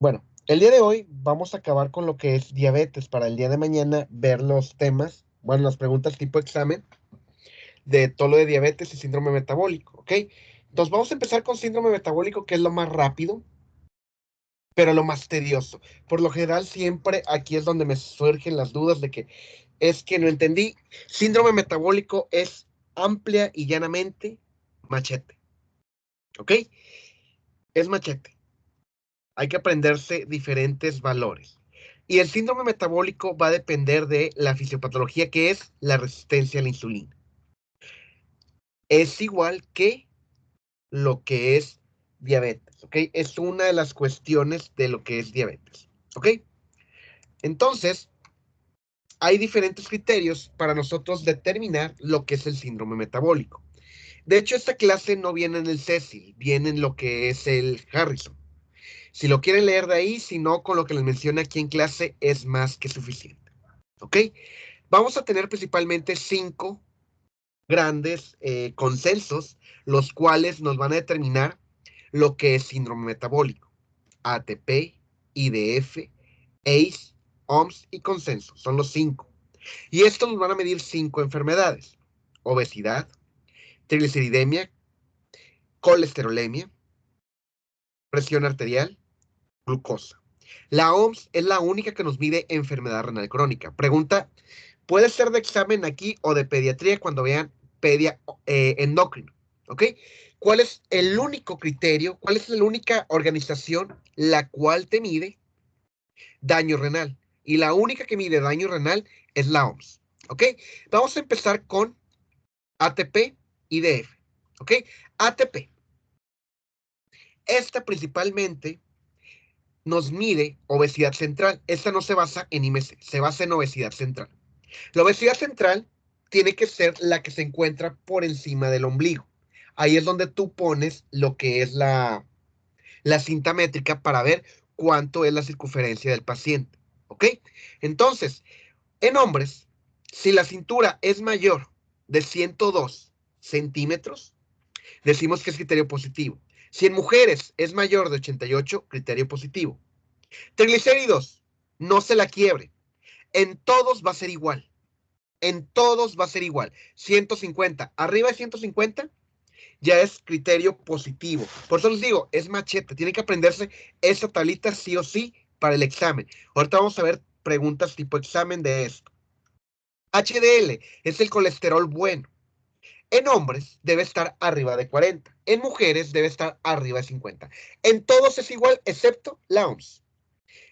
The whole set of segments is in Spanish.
Bueno, el día de hoy vamos a acabar con lo que es diabetes para el día de mañana ver los temas, bueno, las preguntas tipo examen de todo lo de diabetes y síndrome metabólico, ¿ok? Entonces vamos a empezar con síndrome metabólico, que es lo más rápido, pero lo más tedioso. Por lo general, siempre aquí es donde me surgen las dudas de que es que no entendí. Síndrome metabólico es amplia y llanamente machete, ¿ok? Es machete. Hay que aprenderse diferentes valores. Y el síndrome metabólico va a depender de la fisiopatología, que es la resistencia a la insulina. Es igual que lo que es diabetes, ¿ok? Es una de las cuestiones de lo que es diabetes, ¿ok? Entonces, hay diferentes criterios para nosotros determinar lo que es el síndrome metabólico. De hecho, esta clase no viene en el Cecil, viene en lo que es el Harrison. Si lo quieren leer de ahí, si no, con lo que les mencioné aquí en clase es más que suficiente. ¿Ok? Vamos a tener principalmente 5 grandes consensos, los cuales nos van a determinar lo que es síndrome metabólico. ATP, IDF, ACE, OMS y consenso. Son los 5. Y estos nos van a medir 5 enfermedades. Obesidad, trigliceridemia, colesterolemia, presión arterial, glucosa. La OMS es la única que nos mide enfermedad renal crónica. Pregunta, puede ser de examen aquí o de pediatría cuando vean pedia endocrino. ¿Ok? ¿Cuál es el único criterio? ¿Cuál es la única organización la cual te mide daño renal? Y la única que mide daño renal es la OMS. ¿Ok? Vamos a empezar con ATP y DF. ¿Ok? ATP. Esta principalmente nos mide obesidad central. Esta no se basa en IMC, se basa en obesidad central. La obesidad central tiene que ser la que se encuentra por encima del ombligo. Ahí es donde tú pones lo que es la cinta métrica para ver cuánto es la circunferencia del paciente. ¿Ok? Entonces, en hombres, si la cintura es mayor de 102 centímetros, decimos que es criterio positivo. Si en mujeres es mayor de 88, criterio positivo. Triglicéridos, no se la quiebre. En todos va a ser igual. En todos va a ser igual. 150. Arriba de 150 ya es criterio positivo. Por eso les digo, es machete. Tienen que aprenderse esa tablita sí o sí para el examen. Ahorita vamos a ver preguntas tipo examen de esto. HDL es el colesterol bueno. En hombres debe estar arriba de 40. En mujeres debe estar arriba de 50. En todos es igual excepto la OMS.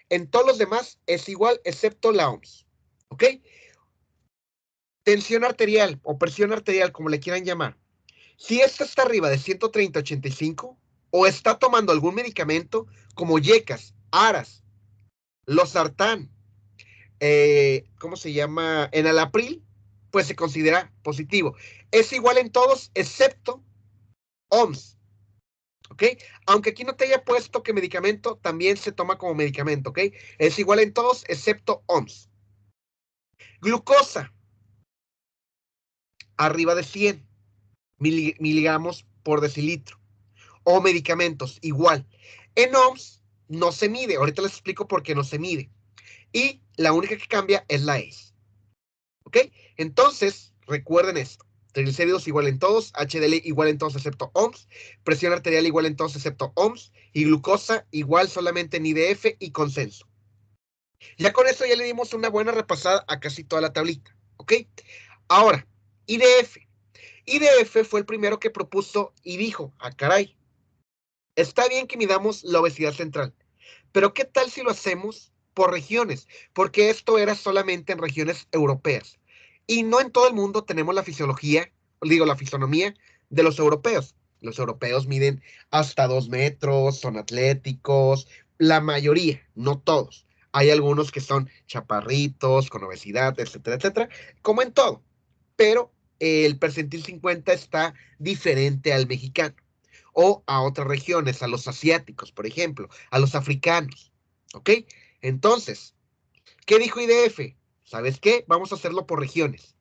En todos los demás es igual excepto la OMS. ¿Ok? Tensión arterial o presión arterial, como le quieran llamar. Si esta está arriba de 130/85 o está tomando algún medicamento como Yecas, Aras, Losartán, ¿cómo se llama? Enalapril, pues se considera positivo. Es igual en todos excepto OMS. ¿Ok? Aunque aquí no te haya puesto que medicamento también se toma como medicamento, ¿ok? Es igual en todos excepto OMS. Glucosa, arriba de 100 miligramos por decilitro. O medicamentos, igual. En OMS no se mide. Ahorita les explico por qué no se mide. Y la única que cambia es la ACE. ¿Ok? Entonces, recuerden esto. Triglicéridos igual en todos, HDL igual en todos excepto OMS, presión arterial igual en todos excepto OMS, y glucosa igual solamente en IDF y consenso. Ya con eso ya le dimos una buena repasada a casi toda la tablita. ¿Ok? Ahora, IDF. IDF fue el primero que propuso y dijo, caray, está bien que midamos la obesidad central, pero ¿qué tal si lo hacemos por regiones? Porque esto era solamente en regiones europeas. Y no en todo el mundo tenemos la fisiología, digo, la fisonomía de los europeos. Los europeos miden hasta 2 metros, son atléticos, la mayoría, no todos. Hay algunos que son chaparritos, con obesidad, etcétera, etcétera, como en todo. Pero el percentil 50 está diferente al mexicano o a otras regiones, a los asiáticos, por ejemplo, a los africanos. ¿Ok? Entonces, ¿qué dijo IDF? ¿Sabes qué? Vamos a hacerlo por regiones.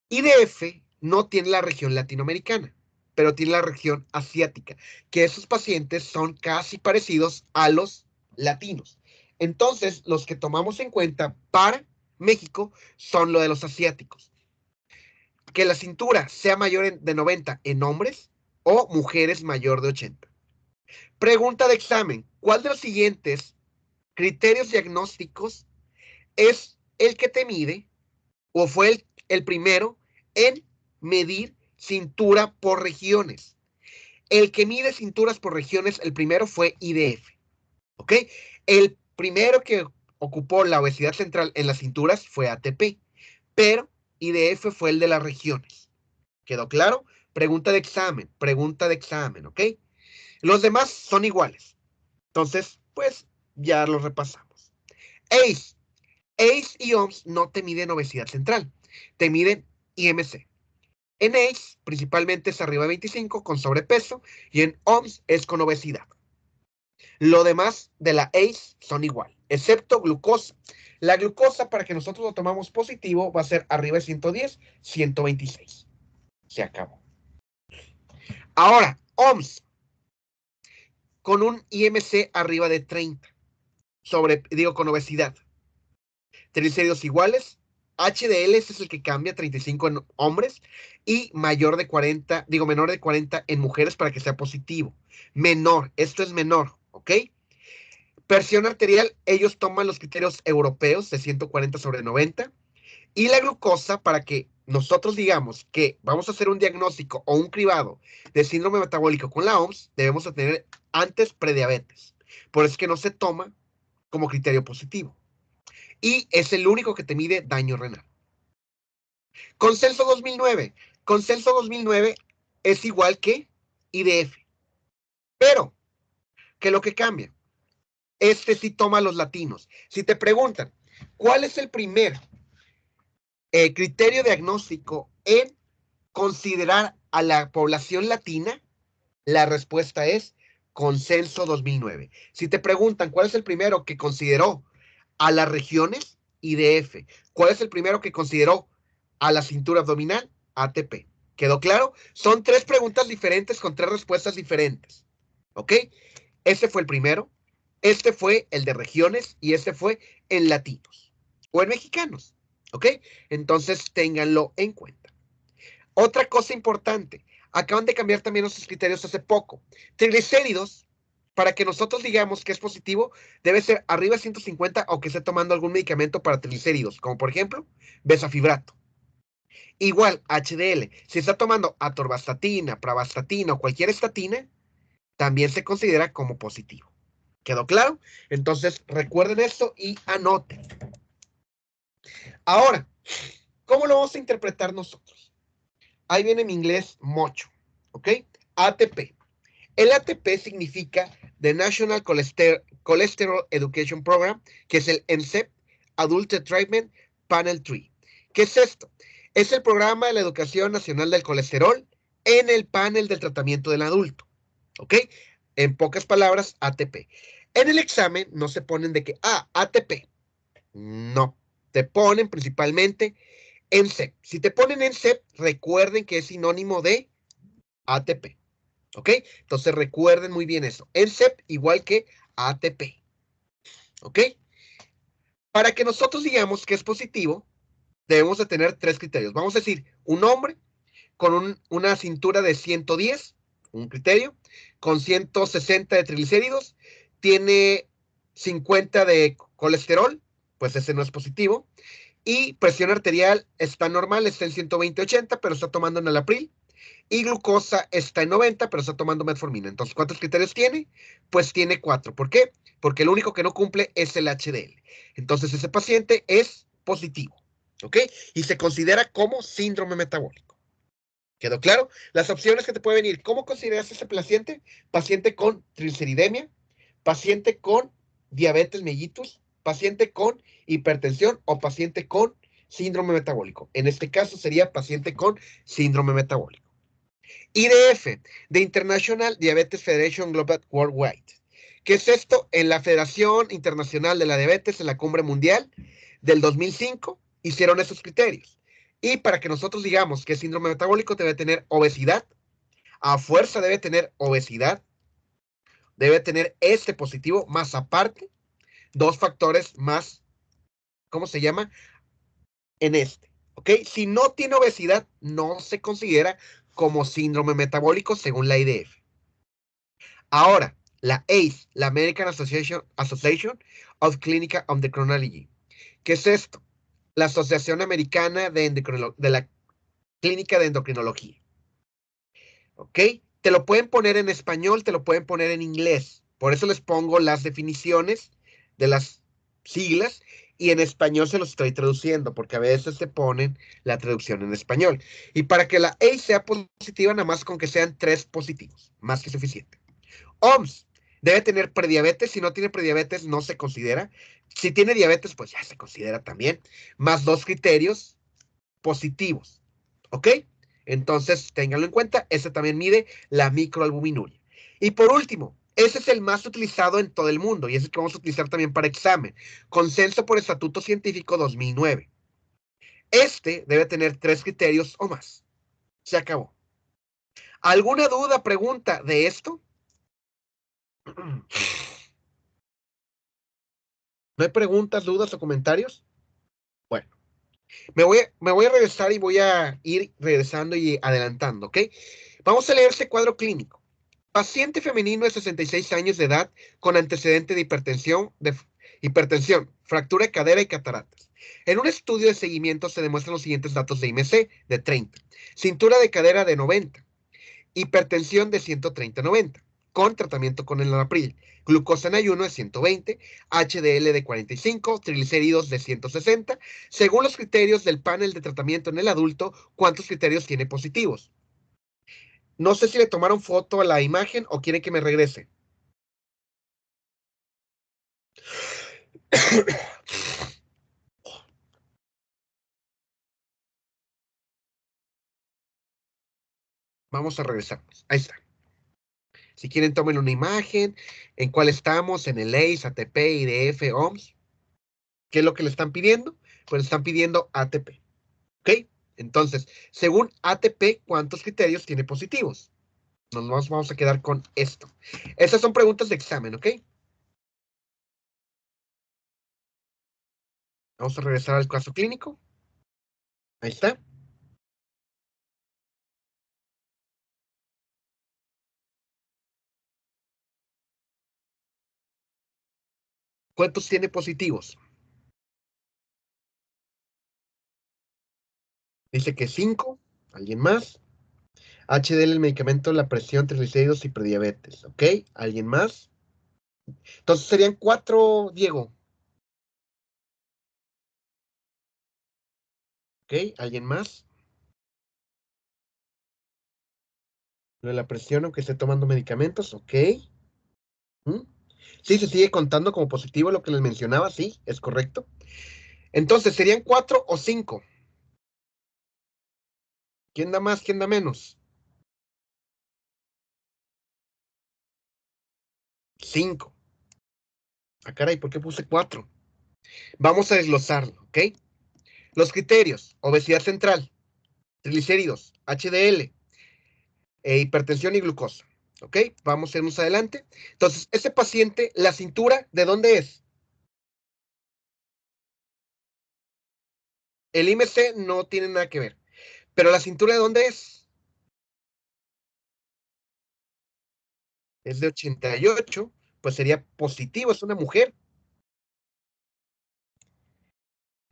IDF no tiene la región latinoamericana, pero tiene la región asiática, que esos pacientes son casi parecidos a los latinos. Entonces, los que tomamos en cuenta para México son lo de los asiáticos. Que la cintura sea mayor de 90 en hombres o mujeres mayor de 80. Pregunta de examen. ¿Cuál de los siguientes criterios diagnósticos es el que te mide o fue el primero en medir cintura por regiones? El que mide cinturas por regiones, el primero fue IDF. ¿Ok? El primero que ocupó la obesidad central en las cinturas fue ATP, pero IDF fue el de las regiones. ¿Quedó claro? Pregunta de examen, ¿ok? Los demás son iguales. Entonces, pues ya los repasamos. ACE. ACE y OMS no te miden obesidad central, te miden IMC. En ACE, principalmente es arriba de 25 con sobrepeso y en OMS es con obesidad. Lo demás de la ACE son igual, excepto glucosa. La glucosa, para que nosotros lo tomamos positivo, va a ser arriba de 110, 126. Se acabó. Ahora, OMS, con un IMC arriba de 30, con obesidad. Triglicéridos iguales. HDL es el que cambia 35 en hombres y menor de 40 en mujeres para que sea positivo. Menor, esto es menor, ¿ok? Presión arterial, ellos toman los criterios europeos de 140/90. Y la glucosa, para que nosotros digamos que vamos a hacer un diagnóstico o un cribado de síndrome metabólico con la OMS, debemos de tener antes prediabetes. Por eso es que no se toma como criterio positivo. Y es el único que te mide daño renal. Consenso 2009. Consenso 2009 es igual que IDF. Pero, ¿qué es lo que cambia? Este sí toma a los latinos. Si te preguntan, ¿cuál es el primer criterio diagnóstico en considerar a la población latina? La respuesta es Consenso 2009. Si te preguntan cuál es el primero que consideró a las regiones, IDF. ¿Cuál es el primero que consideró a la cintura abdominal? ATP. ¿Quedó claro? Son 3 preguntas diferentes con 3 respuestas diferentes. ¿Ok? Este fue el primero, este fue el de regiones y este fue en latinos o en mexicanos. ¿Ok? Entonces, ténganlo en cuenta. Otra cosa importante, acaban de cambiar también los criterios hace poco. Triglicéridos, para que nosotros digamos que es positivo, debe ser arriba de 150 o que esté tomando algún medicamento para triglicéridos, como por ejemplo, bezafibrato. Igual, HDL, si está tomando atorvastatina, pravastatina o cualquier estatina, también se considera como positivo. ¿Quedó claro? Entonces, recuerden esto y anoten. Ahora, ¿cómo lo vamos a interpretar nosotros? Ahí viene en inglés mucho, ¿ok? ATP. El ATP significa The National Cholesterol Education Program, que es el NCEP, Adult Treatment Panel 3. ¿Qué es esto? Es el programa de la Educación Nacional del Colesterol en el panel del tratamiento del adulto, ¿ok? En pocas palabras, ATP. En el examen no se ponen de que, ATP. No, te ponen principalmente NCEP. Si te ponen NCEP, recuerden que es sinónimo de ATP. ¿Ok? Entonces recuerden muy bien eso. NCEP igual que ATP. ¿Ok? Para que nosotros digamos que es positivo, debemos de tener 3 criterios. Vamos a decir, un hombre con una cintura de 110, un criterio, con 160 de triglicéridos, tiene 50 de colesterol, pues ese no es positivo, y presión arterial está normal, está en 120/80, pero está tomando enalapril, y glucosa está en 90, pero está tomando metformina. Entonces, ¿cuántos criterios tiene? Pues tiene 4. ¿Por qué? Porque el único que no cumple es el HDL. Entonces, ese paciente es positivo, ¿ok? Y se considera como síndrome metabólico. ¿Quedó claro? Las opciones que te pueden venir. ¿Cómo consideras ese paciente? Paciente con trigliceridemia, paciente con diabetes mellitus, paciente con hipertensión o paciente con síndrome metabólico. En este caso sería paciente con síndrome metabólico. IDF, The International Diabetes Federation Global Worldwide. ¿Qué es esto? En la Federación Internacional de la Diabetes, en la Cumbre Mundial del 2005, hicieron esos criterios. Y para que nosotros digamos que el síndrome metabólico debe tener obesidad, a fuerza debe tener obesidad, debe tener este positivo, más aparte, 2 factores más, ¿cómo se llama? En este, ¿ok? Si no tiene obesidad, no se considera como síndrome metabólico según la IDF. Ahora, la ACE, la American Association of Clinical Endocrinology. ¿Qué es esto? La Asociación Americana de la Clínica de Endocrinología. ¿Ok? Te lo pueden poner en español, te lo pueden poner en inglés. Por eso les pongo las definiciones de las siglas y en español se los estoy traduciendo, porque a veces te ponen la traducción en español. Y para que la A sea positiva, nada más con que sean 3 positivos, más que suficiente. OMS debe tener prediabetes. Si no tiene prediabetes, no se considera. Si tiene diabetes, pues ya se considera también. Más 2 criterios positivos. ¿Ok? Entonces, ténganlo en cuenta. Ese también mide la microalbuminuria. Y por último, ese es el más utilizado en todo el mundo y es el que vamos a utilizar también para examen. Consenso por Estatuto Científico 2009. Este debe tener 3 criterios o más. Se acabó. ¿Alguna duda, pregunta de esto? ¿No hay preguntas, dudas o comentarios? Bueno, me voy a regresar y voy a ir regresando y adelantando, ¿ok? Vamos a leer este cuadro clínico. Paciente femenino de 66 años de edad con antecedente de hipertensión, fractura de cadera y cataratas. En un estudio de seguimiento se demuestran los siguientes datos de IMC de 30, cintura de cadera de 90, hipertensión de 130-90, con tratamiento con el enalapril, glucosa en ayuno de 120, HDL de 45, triglicéridos de 160. Según los criterios del panel de tratamiento en el adulto, ¿cuántos criterios tiene positivos? No sé si le tomaron foto a la imagen o quiere que me regrese. Vamos a regresarnos. Ahí está. Si quieren, tomen una imagen. ¿En cuál estamos? En el ACE, ATP, IDF, OMS. ¿Qué es lo que le están pidiendo? Pues le están pidiendo ATP. ¿Ok? Entonces, según ATP, ¿cuántos criterios tiene positivos? Nos vamos a quedar con esto. Estas son preguntas de examen, ¿ok? Vamos a regresar al caso clínico. Ahí está. ¿Cuántos tiene positivos? Dice que 5. ¿Alguien más? HDL, el medicamento, la presión, triglicéridos y prediabetes. ¿Ok? ¿Alguien más? Entonces serían 4, Diego. ¿Ok? ¿Alguien más? Lo de la presión, aunque esté tomando medicamentos. ¿Ok? ¿Mm? Sí, se sigue contando como positivo lo que les mencionaba. Sí, es correcto. Entonces, ¿serían 4 o 5? ¿Quién da más? ¿Quién da menos? 5. Ah, caray, ¿por qué puse 4? Vamos a desglosarlo, ¿ok? Los criterios: obesidad central, triglicéridos, HDL, hipertensión y glucosa. ¿Ok? Vamos a irnos adelante. Entonces, ese paciente, la cintura, ¿de dónde es? El IMC no tiene nada que ver. Pero la cintura, ¿de dónde es? Es de 88, pues sería positivo, es una mujer.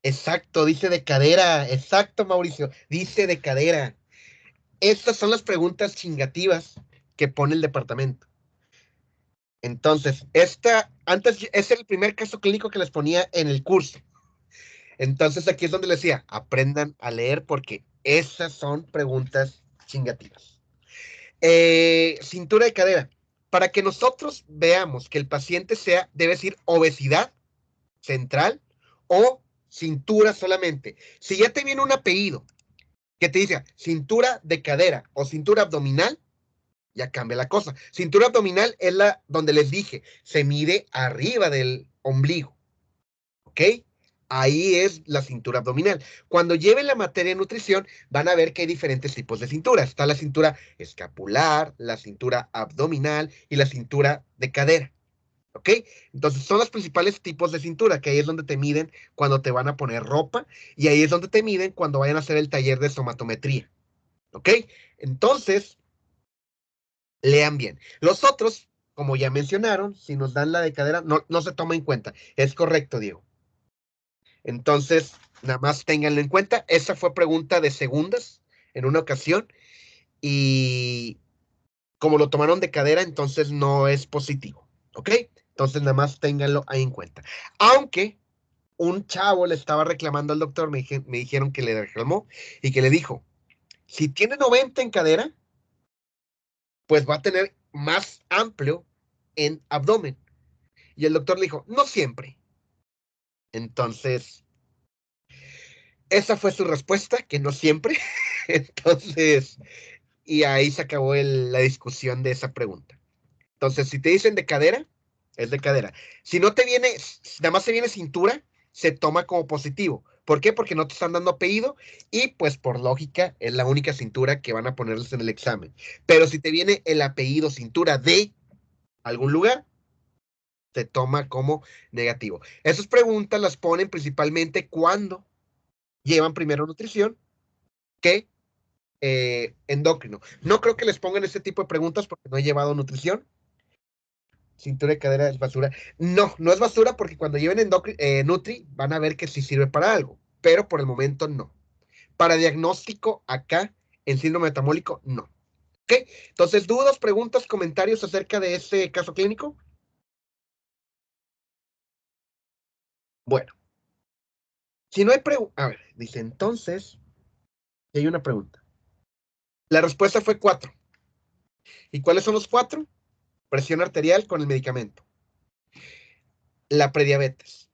Exacto, dice de cadera. Exacto, Mauricio, dice de cadera. Estas son las preguntas chingativas que pone el departamento. Entonces, antes es el primer caso clínico que les ponía en el curso. Entonces, aquí es donde les decía, aprendan a leer porque esas son preguntas chingativas. Cintura de cadera. Para que nosotros veamos que el paciente debe decir obesidad central o cintura solamente. Si ya te viene un apellido que te dice cintura de cadera o cintura abdominal, ya cambia la cosa. Cintura abdominal es la donde les dije, se mide arriba del ombligo. ¿Ok? Ahí es la cintura abdominal. Cuando lleven la materia de nutrición, van a ver que hay diferentes tipos de cintura. Está la cintura escapular, la cintura abdominal y la cintura de cadera. ¿Ok? Entonces son los principales tipos de cintura, que ahí es donde te miden cuando te van a poner ropa y ahí es donde te miden cuando vayan a hacer el taller de somatometría. ¿Ok? Entonces, lean bien. Los otros, como ya mencionaron, si nos dan la de cadera, no se toma en cuenta. Es correcto, Diego. Entonces, nada más ténganlo en cuenta. Esa fue pregunta de segundas en una ocasión y como lo tomaron de cadera, entonces no es positivo. ¿Ok? Entonces, nada más ténganlo ahí en cuenta. Aunque un chavo le estaba reclamando al doctor, me dijeron que le reclamó y que le dijo, si tiene 90 en cadera, pues va a tener más amplio en abdomen. Y el doctor le dijo, no siempre. Entonces, esa fue su respuesta, que no siempre. Entonces, y ahí se acabó la discusión de esa pregunta. Entonces, si te dicen de cadera, es de cadera. Si no te viene, nada más se viene cintura, se toma como positivo. ¿Por qué? Porque no te están dando apellido y pues por lógica es la única cintura que van a ponerles en el examen. Pero si te viene el apellido cintura de algún lugar, se toma como negativo. Esas preguntas las ponen principalmente cuando llevan primero nutrición que endocrino. No creo que les pongan este tipo de preguntas porque no he llevado nutrición. Cintura de cadera es basura. No, no es basura porque cuando lleven Nutri van a ver que sí sirve para algo, pero por el momento no. Para diagnóstico acá en síndrome metabólico, no. ¿Ok? Entonces, dudas, preguntas, comentarios acerca de ese caso clínico. Bueno, si no hay pregunta, a ver, dice entonces, si hay una pregunta. La respuesta fue 4. ¿Y cuáles son los 4? Presión arterial con el medicamento, la prediabetes,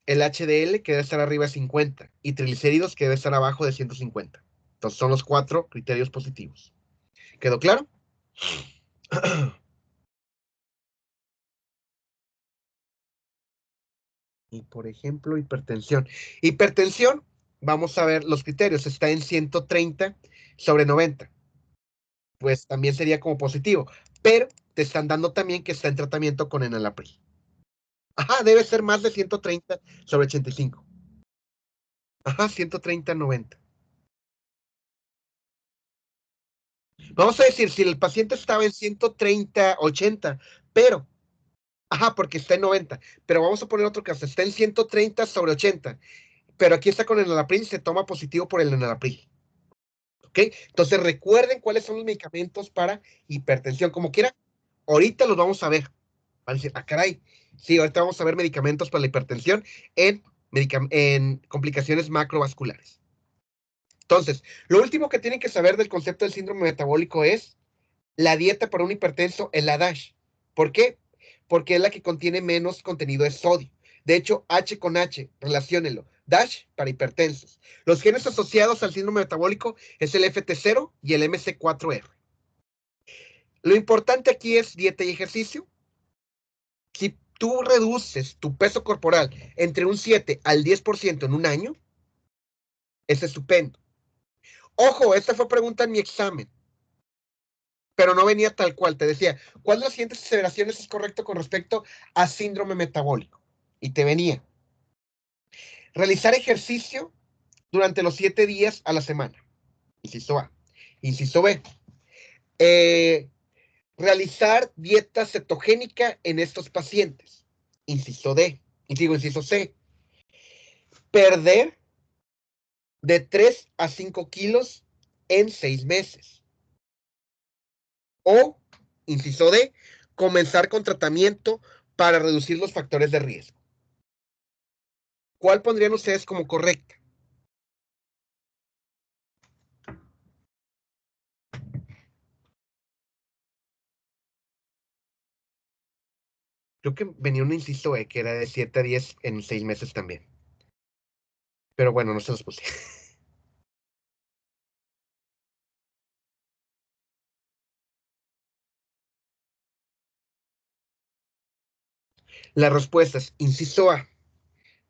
el HDL que debe estar arriba de 50 y triglicéridos que debe estar abajo de 150. Entonces son los 4 criterios positivos. ¿Quedó claro? Y por ejemplo, hipertensión. Hipertensión, vamos a ver los criterios. Está en 130 sobre 90. Pues también sería como positivo. Pero te están dando también que está en tratamiento con enalapril. Ajá, debe ser más de 130 sobre 85. Ajá, 130/90. Vamos a decir, si el paciente estaba en 130/80, pero, ajá, porque está en 90, pero vamos a poner otro caso, está en 130 sobre 80, pero aquí está con el enalapril, se toma positivo por el enalapril. ¿Ok? Entonces recuerden cuáles son los medicamentos para hipertensión. Como quiera, ahorita los vamos a ver. Van a decir, ah, caray. Sí, ahorita vamos a ver medicamentos para la hipertensión en complicaciones macrovasculares. Entonces, lo último que tienen que saber del concepto del síndrome metabólico es la dieta para un hipertenso es la DASH. ¿Por qué? Porque es la que contiene menos contenido de sodio. De hecho, H con H, relaciónenlo. DASH para hipertensos. Los genes asociados al síndrome metabólico es el FT0 y el MC4R. Lo importante aquí es dieta y ejercicio. Si tú reduces tu peso corporal entre un 7 al 10% en un año, es estupendo. Ojo, esta fue pregunta en mi examen, pero no venía tal cual. Te decía, ¿cuál de las siguientes aseveraciones es correcto con respecto a síndrome metabólico? Y te venía, realizar ejercicio durante los 7 días a la semana. Inciso A. Inciso B. Eh, realizar dieta cetogénica en estos pacientes. Inciso D. Y digo, inciso C. Perder de 3 a 5 kilos en 6 meses. O, inciso D, comenzar con tratamiento para reducir los factores de riesgo. ¿Cuál pondrían ustedes como correcta? Creo que venía un inciso E que era de 7 a 10 en 6 meses también. Pero bueno, no se los puse. La respuesta es inciso A.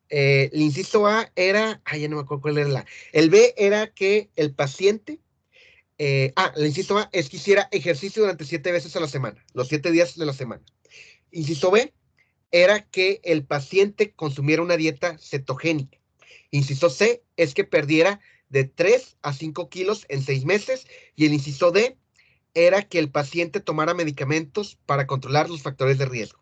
El inciso A era, ya no me acuerdo cuál era la. El B era que el paciente, el inciso A es que hiciera ejercicio durante 7 veces a la semana, los 7 días de la semana. Inciso B era que el paciente consumiera una dieta cetogénica. Inciso C es que perdiera de 3 a 5 kilos en 6 meses. Y el inciso D era que el paciente tomara medicamentos para controlar los factores de riesgo.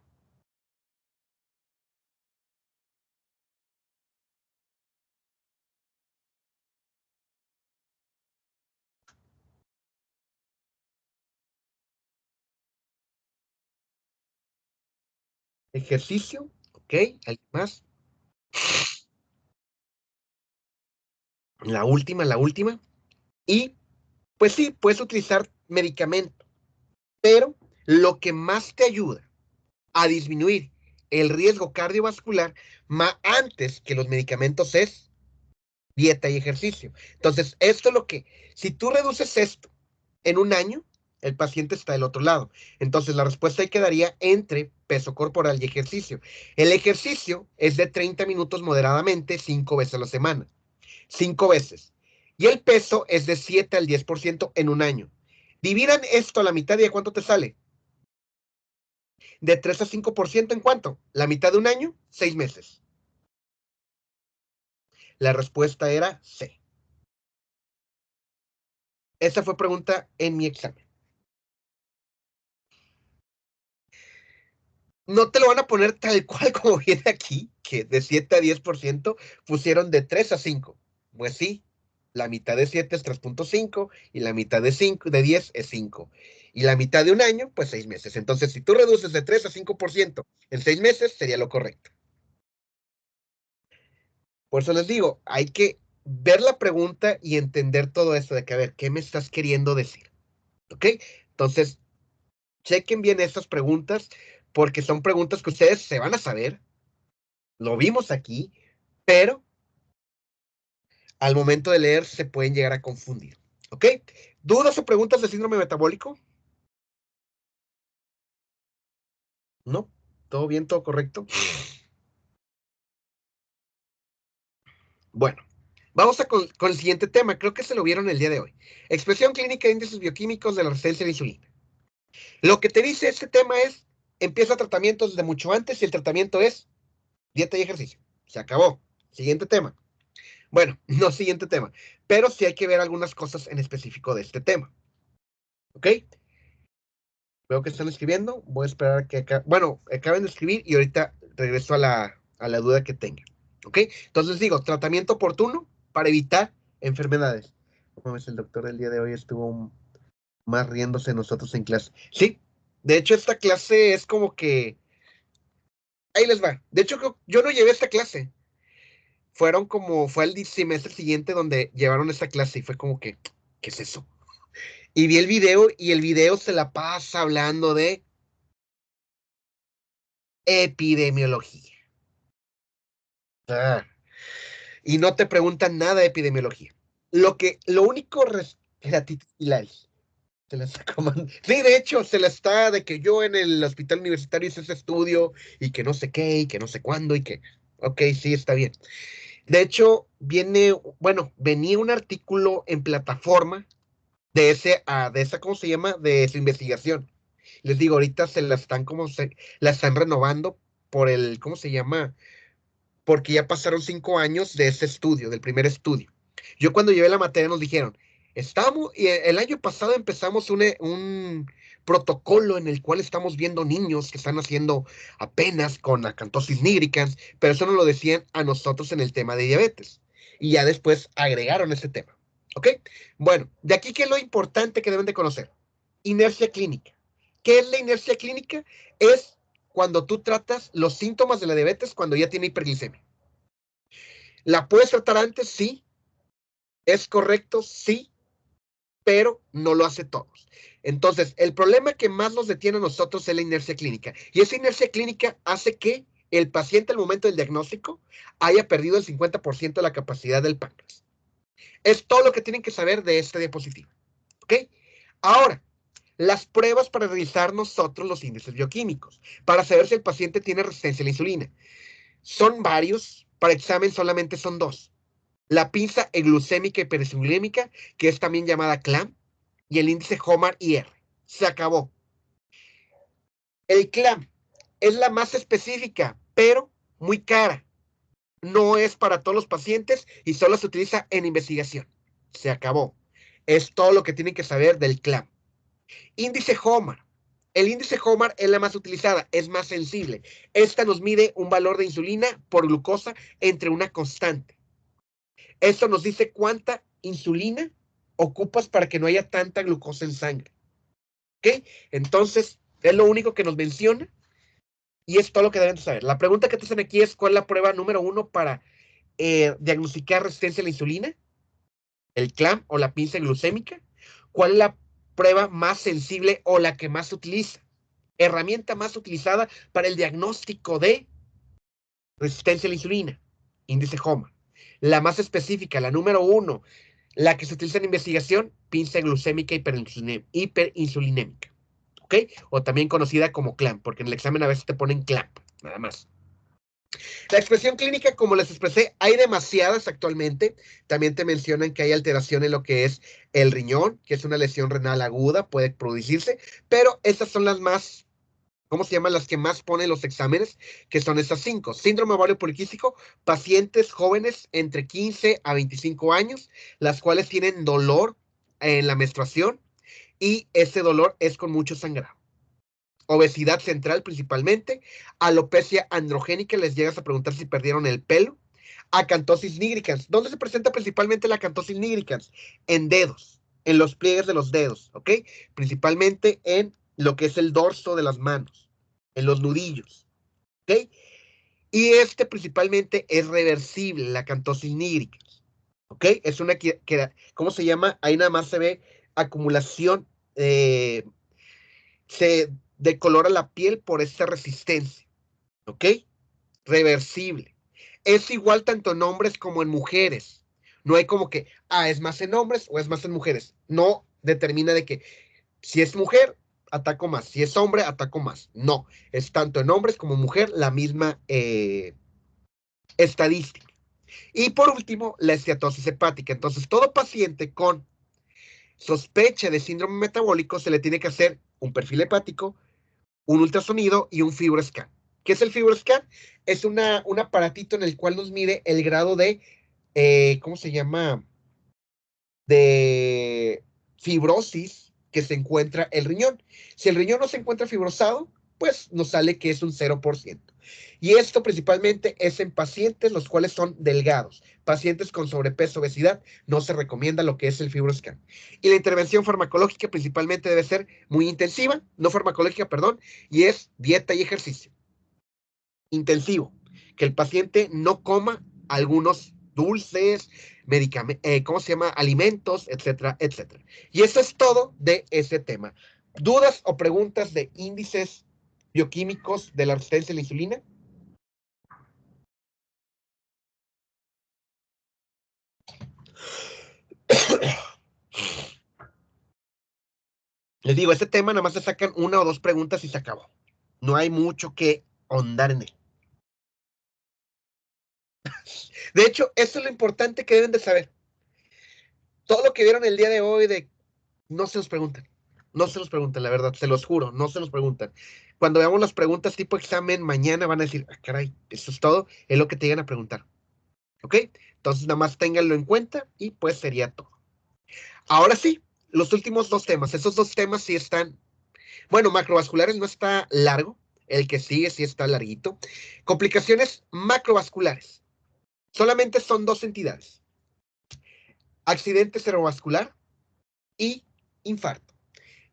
Ejercicio, ¿ok? ¿Alguien más? La última, la última. Y pues sí, puedes utilizar medicamento, pero lo que más te ayuda a disminuir el riesgo cardiovascular más antes que los medicamentos es dieta y ejercicio. Entonces, esto es lo que, si tú reduces esto en un año, el paciente está del otro lado. Entonces, la respuesta ahí quedaría entre peso corporal y ejercicio. El ejercicio es de 30 minutos moderadamente, 5 veces a la semana. 5 veces. Y el peso es de 7 al 10% en un año. Dividan esto a la mitad y ¿a cuánto te sale? De 3 a 5% en cuánto? La mitad de un año, 6 meses. La respuesta era C. Esa fue pregunta en mi examen. No te lo van a poner tal cual como viene aquí, que de 7 a 10% pusieron de 3 a 5. Pues sí, la mitad de 7 es 3.5 y la mitad de 5, de 10 es 5. Y la mitad de un año, pues 6 meses. Entonces, si tú reduces de 3 a 5% en 6 meses, sería lo correcto. Por eso les digo, hay que ver la pregunta y entender todo esto de que, a ver, ¿qué me estás queriendo decir? ¿Ok? Entonces, chequen bien estas preguntas porque son preguntas que ustedes se van a saber, lo vimos aquí, pero al momento de leer se pueden llegar a confundir. ¿Ok? ¿Dudas o preguntas de síndrome metabólico? ¿No? ¿Todo bien, todo correcto? Bueno, vamos con el siguiente tema. Creo que se lo vieron el día de hoy. Expresión clínica de índices bioquímicos de la resistencia a la insulina. Lo que te dice este tema es, empieza tratamientos desde mucho antes y el tratamiento es dieta y ejercicio. Se acabó. Siguiente tema. Bueno, no siguiente tema, pero sí hay que ver algunas cosas en específico de este tema. ¿Ok? Veo que están escribiendo. Voy a esperar a que bueno, acaben de escribir y ahorita regreso a la duda que tengan. ¿Ok? Entonces digo, tratamiento oportuno para evitar enfermedades. Como ves, el doctor el día de hoy estuvo más riéndose de nosotros en clase. Sí, de hecho esta clase es como que... Ahí les va. De hecho, yo no llevé esta clase. Fue el semestre siguiente donde llevaron esta clase y fue como que, ¿qué es eso? Y vi el video y el video se la pasa hablando de epidemiología. Ah, y no te preguntan nada de epidemiología. Lo único gratitud Hilari, se la está sí, de hecho, se la está de que yo en el hospital universitario hice ese estudio y que no sé qué y que no sé cuándo y que, ok, sí, está bien. De hecho, venía un artículo en plataforma de esa, ¿cómo se llama? De su investigación. Les digo, ahorita la están renovando por ¿cómo se llama? Porque ya pasaron 5 años de ese estudio, del primer estudio. Yo cuando llevé la materia nos dijeron, y el año pasado empezamos un protocolo en el cual estamos viendo niños que están haciendo apenas con acantosis nigricans, pero eso nos lo decían a nosotros en el tema de diabetes. Y ya después agregaron ese tema. ¿Ok? Bueno, de aquí, ¿qué es lo importante que deben de conocer? Inercia clínica. ¿Qué es la inercia clínica? Es cuando tú tratas los síntomas de la diabetes cuando ya tiene hiperglicemia. ¿La puedes tratar antes? Sí. ¿Es correcto? Sí, pero no lo hace todos. Entonces, el problema que más nos detiene a nosotros es la inercia clínica. Y esa inercia clínica hace que el paciente al momento del diagnóstico haya perdido el 50% de la capacidad del páncreas. Es todo lo que tienen que saber de esta diapositiva. ¿Ok? Ahora, las pruebas para realizar nosotros los índices bioquímicos, para saber si el paciente tiene resistencia a la insulina. Son varios para examen solamente son dos. La pinza euglucémica y hiperinsulinémica, que es también llamada CLAM, y el índice HOMAR-IR. Se acabó. El CLAM es la más específica, pero muy cara. No es para todos los pacientes y solo se utiliza en investigación. Se acabó. Es todo lo que tienen que saber del CLAM. Índice HOMAR. El índice HOMAR es la más utilizada, es más sensible. Esta nos mide un valor de insulina por glucosa entre una constante. Esto nos dice cuánta insulina ocupas para que no haya tanta glucosa en sangre. ¿Ok? Entonces, es lo único que nos menciona y es todo lo que deben saber. La pregunta que te hacen aquí es: ¿cuál es la prueba número 1 para diagnosticar resistencia a la insulina? ¿El CLAM o la pinza glucémica? ¿Cuál es la prueba más sensible o la que más se utiliza? Herramienta más utilizada para el diagnóstico de resistencia a la insulina, índice HOMA. La más específica, la número 1, la que se utiliza en investigación, pinza glucémica hiperinsulinémica. ¿Ok? O también conocida como CLAMP, porque en el examen a veces te ponen CLAMP, nada más. La expresión clínica, como les expresé, hay demasiadas actualmente. También te mencionan que hay alteración en lo que es el riñón, que es una lesión renal aguda, puede producirse, pero estas son las más, ¿cómo se llaman? Las que más ponen los exámenes, que son estas 5. Síndrome ovario poliquístico, pacientes jóvenes entre 15 a 25 años, las cuales tienen dolor en la menstruación y ese dolor es con mucho sangrado. Obesidad central principalmente, alopecia androgénica, les llegas a preguntar si perdieron el pelo, acantosis nigricans. ¿Dónde se presenta principalmente la acantosis nigricans? En dedos, en los pliegues de los dedos, ¿ok? Principalmente en lo que es el dorso de las manos, en los nudillos, ¿ok? Y este principalmente es reversible, la acantosis nigricans, ¿ok? Es una ¿cómo se llama? Ahí nada más se ve acumulación, se decolora la piel por esta resistencia, ¿ok? Reversible. Es igual tanto en hombres como en mujeres. No hay como que, es más en hombres o es más en mujeres. No determina de que si es mujer, ataco más. Si es hombre, ataco más. No, es tanto en hombres como en mujer la misma estadística. Y por último, la esteatosis hepática. Entonces, todo paciente con sospecha de síndrome metabólico se le tiene que hacer un perfil hepático, un ultrasonido y un FibroScan. ¿Qué es el FibroScan? Es un aparatito en el cual nos mide el grado de, ¿cómo se llama? De fibrosis que se encuentra el riñón. Si el riñón no se encuentra fibrosado, pues nos sale que es un 0%. Y esto principalmente es en pacientes los cuales son delgados. Pacientes con sobrepeso, obesidad, no se recomienda lo que es el FibroScan. Y la intervención farmacológica principalmente debe ser muy intensiva, no farmacológica, perdón, y es dieta y ejercicio. Intensivo. Que el paciente no coma algunos dulces, ¿cómo se llama? Alimentos, etcétera, etcétera. Y eso es todo de ese tema. ¿Dudas o preguntas de índices bioquímicos de la resistencia a la insulina? Les digo, este tema nada más se sacan una o dos preguntas y se acabó. No hay mucho que ahondar en él. De hecho, eso es lo importante que deben de saber. Todo lo que vieron el día de hoy no se los preguntan. No se los preguntan, la verdad, se los juro, no se los preguntan. Cuando veamos las preguntas tipo examen mañana van a decir, caray, eso es todo, es lo que te llegan a preguntar. ¿Ok? Entonces nada más ténganlo en cuenta y pues sería todo. Ahora sí, los últimos dos temas. Esos dos temas sí están, bueno, macrovasculares no está largo, el que sigue sí está larguito. Complicaciones macrovasculares. Solamente son dos entidades. Accidente cerebrovascular y infarto,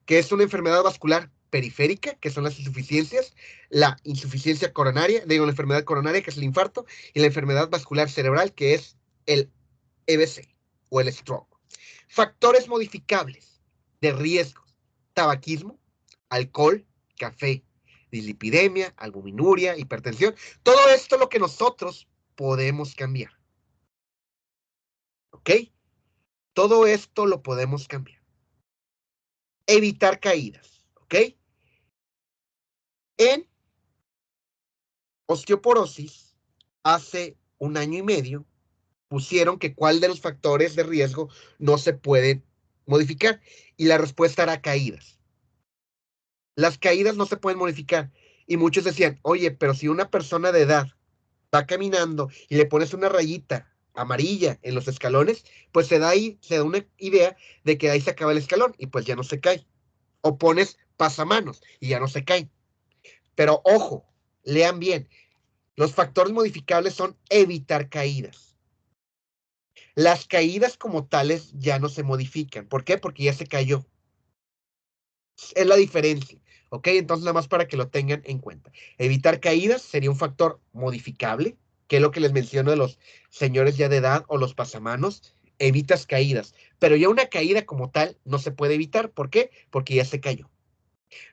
que es una enfermedad vascular periférica, que son las insuficiencias, la insuficiencia coronaria, digo, la enfermedad coronaria, que es el infarto, y la enfermedad vascular cerebral, que es el EBC o el stroke. Factores modificables de riesgo: tabaquismo, alcohol, café, dislipidemia, albuminuria, hipertensión. Todo esto es lo que nosotros podemos cambiar. ¿Ok? Todo esto lo podemos cambiar. Evitar caídas. ¿Ok? En osteoporosis hace un año y medio, pusieron que cuál de los factores de riesgo no se puede modificar. Y la respuesta era caídas. Las caídas no se pueden modificar. Y muchos decían, oye, pero si una persona de edad va caminando y le pones una rayita amarilla en los escalones, pues se da una idea de que ahí se acaba el escalón y pues ya no se cae. O pones pasamanos y ya no se cae. Pero ojo, lean bien, los factores modificables son evitar caídas. Las caídas como tales ya no se modifican. ¿Por qué? Porque ya se cayó. Es la diferencia. ¿Ok? Entonces, nada más para que lo tengan en cuenta. Evitar caídas sería un factor modificable, que es lo que les menciono de los señores ya de edad o los pasamanos. Evitas caídas. Pero ya una caída como tal no se puede evitar. ¿Por qué? Porque ya se cayó.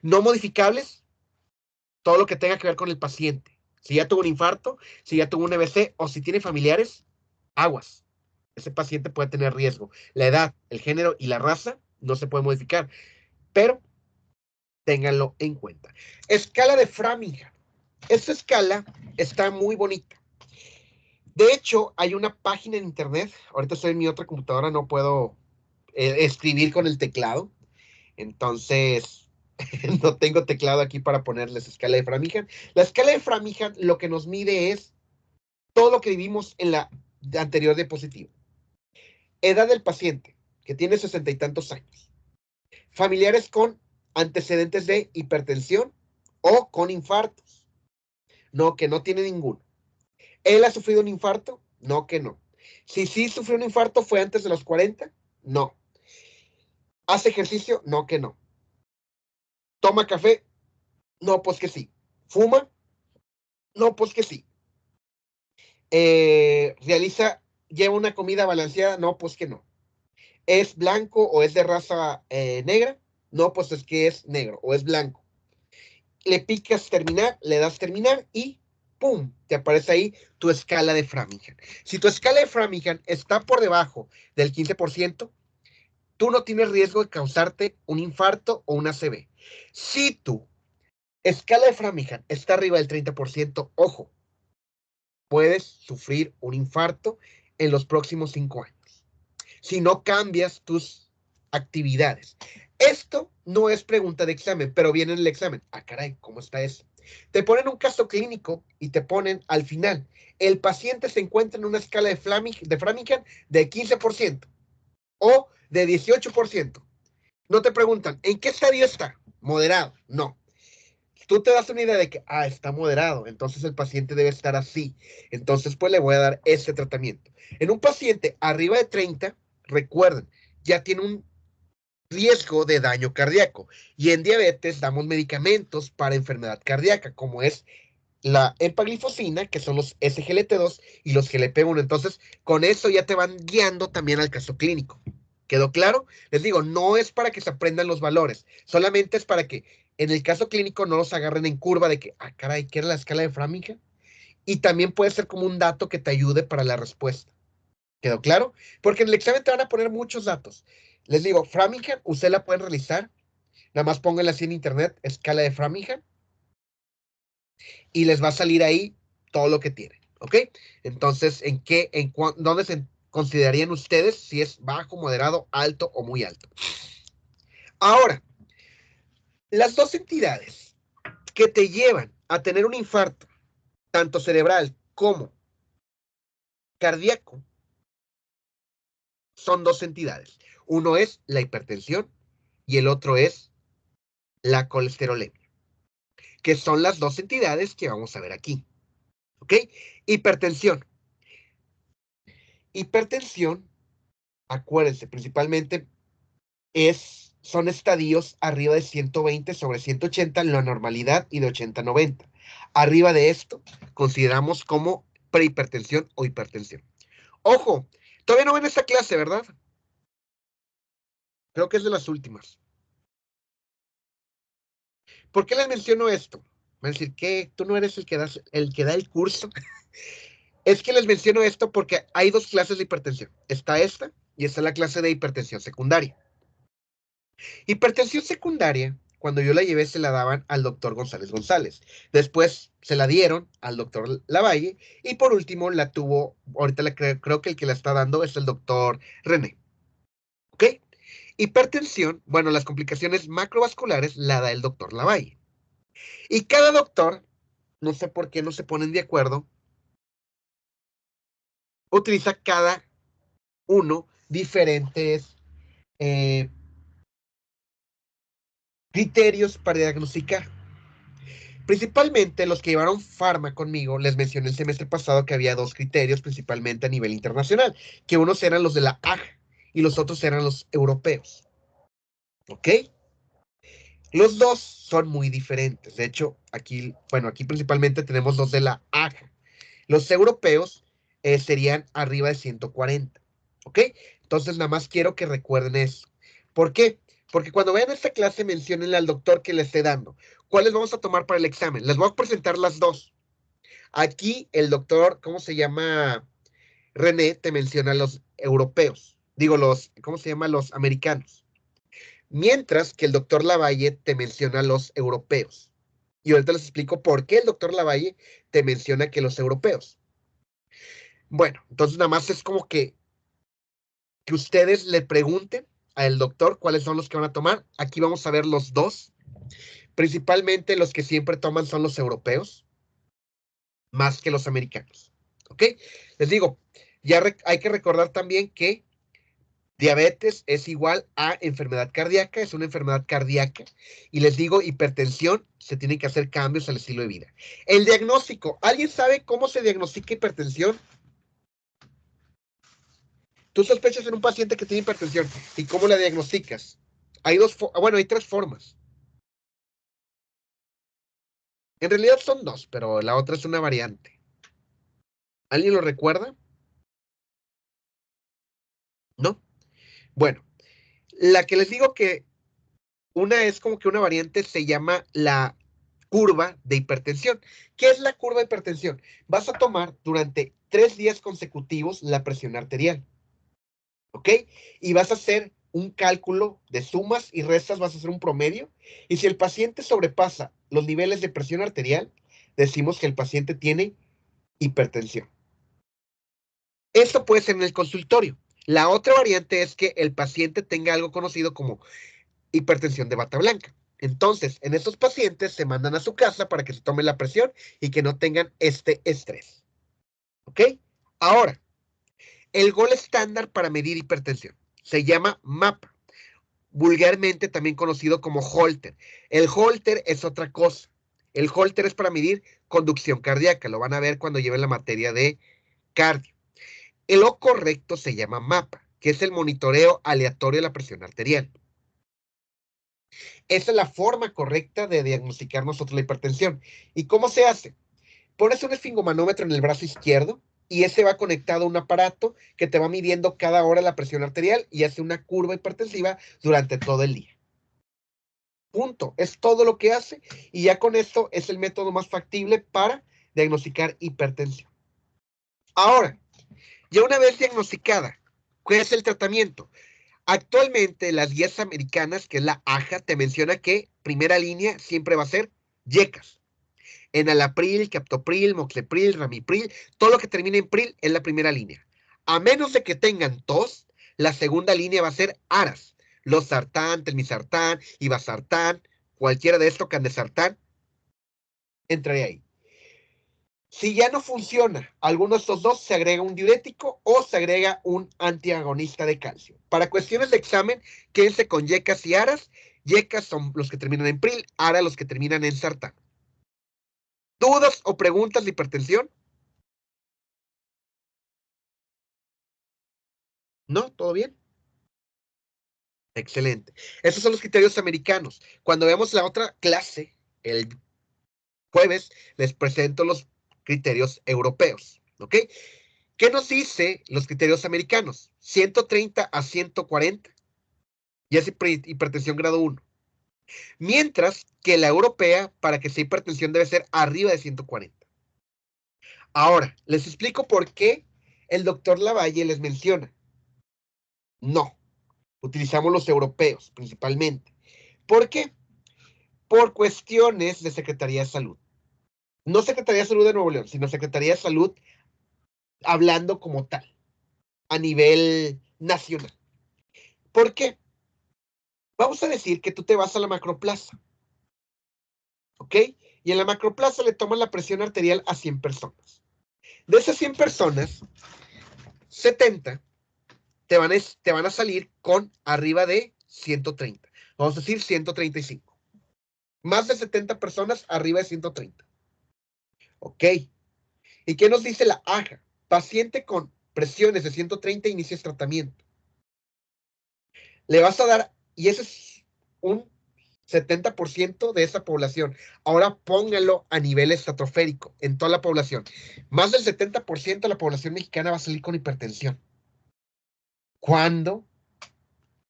No modificables, todo lo que tenga que ver con el paciente. Si ya tuvo un infarto, si ya tuvo un EBC o si tiene familiares, aguas. Ese paciente puede tener riesgo. La edad, el género y la raza no se puede modificar, pero ténganlo en cuenta. Escala de Framingham. Esta escala está muy bonita. De hecho, hay una página en internet. Ahorita estoy en mi otra computadora, no puedo escribir con el teclado. Entonces, no tengo teclado aquí para ponerles escala de Framingham. La escala de Framingham lo que nos mide es todo lo que vivimos en la anterior diapositiva. Edad del paciente, que tiene 60 y tantos años. Familiares con antecedentes de hipertensión o con infartos. No, que no tiene ninguno. ¿Él ha sufrido un infarto? No, que no. Si sí sufrió un infarto, ¿fue antes de los 40? No. ¿Hace ejercicio? No, que no. ¿Toma café? No, pues que sí. ¿Fuma? No, pues que sí. ¿Lleva una comida balanceada? No, pues que no. ¿Es blanco o es de raza negra? No, pues es que es negro o es blanco. Le picas terminar, le das terminar y ¡pum! Te aparece ahí tu escala de Framingham. Si tu escala de Framingham está por debajo del 15%, tú no tienes riesgo de causarte un infarto o una ACV. Si tu escala de Framingham está arriba del 30%, ojo, puedes sufrir un infarto en los próximos 5 años si no cambias tus actividades. Esto no es pregunta de examen, pero viene en el examen. Ah, caray, ¿cómo está eso? Te ponen un caso clínico y te ponen al final. El paciente se encuentra en una escala de Framingham de 15% o de 18%. No te preguntan, ¿en qué estadio está? Moderado. No. Tú te das una idea de que, está moderado, entonces el paciente debe estar así. Entonces, pues le voy a dar ese tratamiento. En un paciente arriba de 30, recuerden, ya tiene un riesgo de daño cardíaco. Y en diabetes damos medicamentos para enfermedad cardíaca, como es la empaglifosina, que son los SGLT2 y los GLP-1. Entonces, con eso ya te van guiando también al caso clínico. ¿Quedó claro? Les digo, no es para que se aprendan los valores, solamente es para que en el caso clínico no los agarren en curva de que, caray, ¿qué era la escala de Framingham? Y también puede ser como un dato que te ayude para la respuesta. ¿Quedó claro? Porque en el examen te van a poner muchos datos. Les digo, Framingham, usted la pueden realizar. Nada más pónganla así en internet, escala de Framingham, y les va a salir ahí todo lo que tienen. ¿Ok? Entonces, ¿dónde se considerarían ustedes si es bajo, moderado, alto o muy alto? Ahora, las dos entidades que te llevan a tener un infarto, tanto cerebral como cardíaco, son dos entidades. Uno es la hipertensión y el otro es la colesterolemia, que son las dos entidades que vamos a ver aquí. ¿Ok? Hipertensión. Hipertensión, acuérdense, principalmente son estadios arriba de 120 sobre 180, la normalidad, y de 80 a 90. Arriba de esto, consideramos como prehipertensión o hipertensión. Ojo, todavía no ven esta clase, ¿verdad? Creo que es de las últimas. ¿Por qué les menciono esto? Van a decir, ¿qué? ¿Tú no eres el que da el curso? Es que les menciono esto porque hay dos clases de hipertensión. Está esta y está la clase de hipertensión secundaria. Hipertensión secundaria cuando yo la llevé, se la daban al doctor González González. Después se la dieron al doctor Lavalle. Y por último la tuvo, ahorita creo que el que la está dando es el doctor René. ¿Ok? Hipertensión, bueno, las complicaciones macrovasculares la da el doctor Lavalle. Y cada doctor, no sé por qué no se ponen de acuerdo, utiliza cada uno diferentes criterios para diagnosticar. Principalmente los que llevaron Pharma conmigo, les mencioné el semestre pasado que había dos criterios, principalmente a nivel internacional, que unos eran los de la AJ y los otros eran los europeos. ¿Ok? Los dos son muy diferentes. De hecho, aquí, bueno, aquí principalmente tenemos los de la AJA. Los europeos serían arriba de 140. ¿Ok? Entonces, nada más quiero que recuerden eso. ¿Por qué? Porque cuando vean esta clase, menciónenle al doctor que le esté dando. ¿Cuáles vamos a tomar para el examen? Les voy a presentar las dos. Aquí el doctor, ¿cómo se llama? René te menciona los europeos. Digo, ¿cómo se llama? Los americanos. Mientras que el doctor Lavalle te menciona los europeos. Y ahorita les explico por qué el doctor Lavalle te menciona que los europeos. Bueno, entonces nada más es como que ustedes le pregunten al doctor cuáles son los que van a tomar. Aquí vamos a ver los dos. Principalmente los que siempre toman son los europeos, más que los americanos. ¿Ok? Les digo, ya hay que recordar también que diabetes es igual a enfermedad cardíaca, es una enfermedad cardíaca. Y les digo, hipertensión, se tienen que hacer cambios al estilo de vida. El diagnóstico, ¿alguien sabe cómo se diagnostica hipertensión? Tú sospechas en un paciente que tiene hipertensión y cómo la diagnosticas. Bueno, hay tres formas. En realidad son dos, pero la otra es una variante. ¿Alguien lo recuerda? ¿No? Bueno, la que les digo que una es como que una variante se llama la curva de hipertensión. ¿Qué es la curva de hipertensión? Vas a tomar durante 3 días consecutivos la presión arterial. ¿Ok? Y vas a hacer un cálculo de sumas y restas, vas a hacer un promedio. Y si el paciente sobrepasa los niveles de presión arterial, decimos que el paciente tiene hipertensión. Esto puede ser en el consultorio. La otra variante es que el paciente tenga algo conocido como hipertensión de bata blanca. Entonces, en estos pacientes se mandan a su casa para que se tomen la presión y que no tengan este estrés. ¿Ok? Ahora, el gol estándar para medir hipertensión se llama MAPA, vulgarmente también conocido como Holter. El Holter es otra cosa. El Holter es para medir conducción cardíaca. Lo van a ver cuando lleven la materia de cardio. Lo correcto se llama MAPA, que es el monitoreo aleatorio de la presión arterial. Esa es la forma correcta de diagnosticar nosotros la hipertensión. ¿Y cómo se hace? Pones un esfingomanómetro en el brazo izquierdo y ese va conectado a un aparato que te va midiendo cada hora la presión arterial y hace una curva hipertensiva durante todo el día. Punto. Es todo lo que hace y ya con esto es el método más factible para diagnosticar hipertensión. Ahora, ya una vez diagnosticada, ¿cuál es el tratamiento? Actualmente las guías americanas, que es la AJA, te menciona que primera línea siempre va a ser YECAS. Enalapril, captopril, moxepril, ramipril, todo lo que termine en pril es la primera línea. A menos de que tengan tos, la segunda línea va a ser ARAS. Losartán, telmisartán, ibasartán, cualquiera de estos, candesartán, entraría ahí. Si ya no funciona alguno de estos dos, se agrega un diurético o se agrega un antiagonista de calcio. Para cuestiones de examen, quédense con YECAS y ARAS. YECAS son los que terminan en pril, ARAS los que terminan en sartán. ¿Dudas o preguntas de hipertensión? ¿No? ¿Todo bien? Excelente. Esos son los criterios americanos. Cuando veamos la otra clase, el jueves, les presento los criterios europeos. ¿Ok? ¿Qué nos dice los criterios americanos? 130 a 140 y es hipertensión grado 1. Mientras que la europea, para que sea hipertensión, debe ser arriba de 140. Ahora, les explico por qué el doctor Lavalle les menciona. No, utilizamos los europeos principalmente. ¿Por qué? por cuestiones de Secretaría de Salud. No Secretaría de Salud de Nuevo León, sino Secretaría de Salud hablando como tal, a nivel nacional. ¿Por qué? Vamos a decir que tú te vas a la macroplaza, ¿ok? Y en la macroplaza le toman la presión arterial a 100 personas. De esas 100 personas, 70 te van a salir con arriba de 130. Vamos a decir 135. Más de 70 personas arriba de 130. ¿Ok? ¿Y qué nos dice la AJA? Paciente con presiones de 130 inicies tratamiento. Le vas a dar, y ese es un 70% de esa población. Ahora póngalo a nivel estratosférico en toda la población. Más del 70% de la población mexicana va a salir con hipertensión. ¿Cuándo?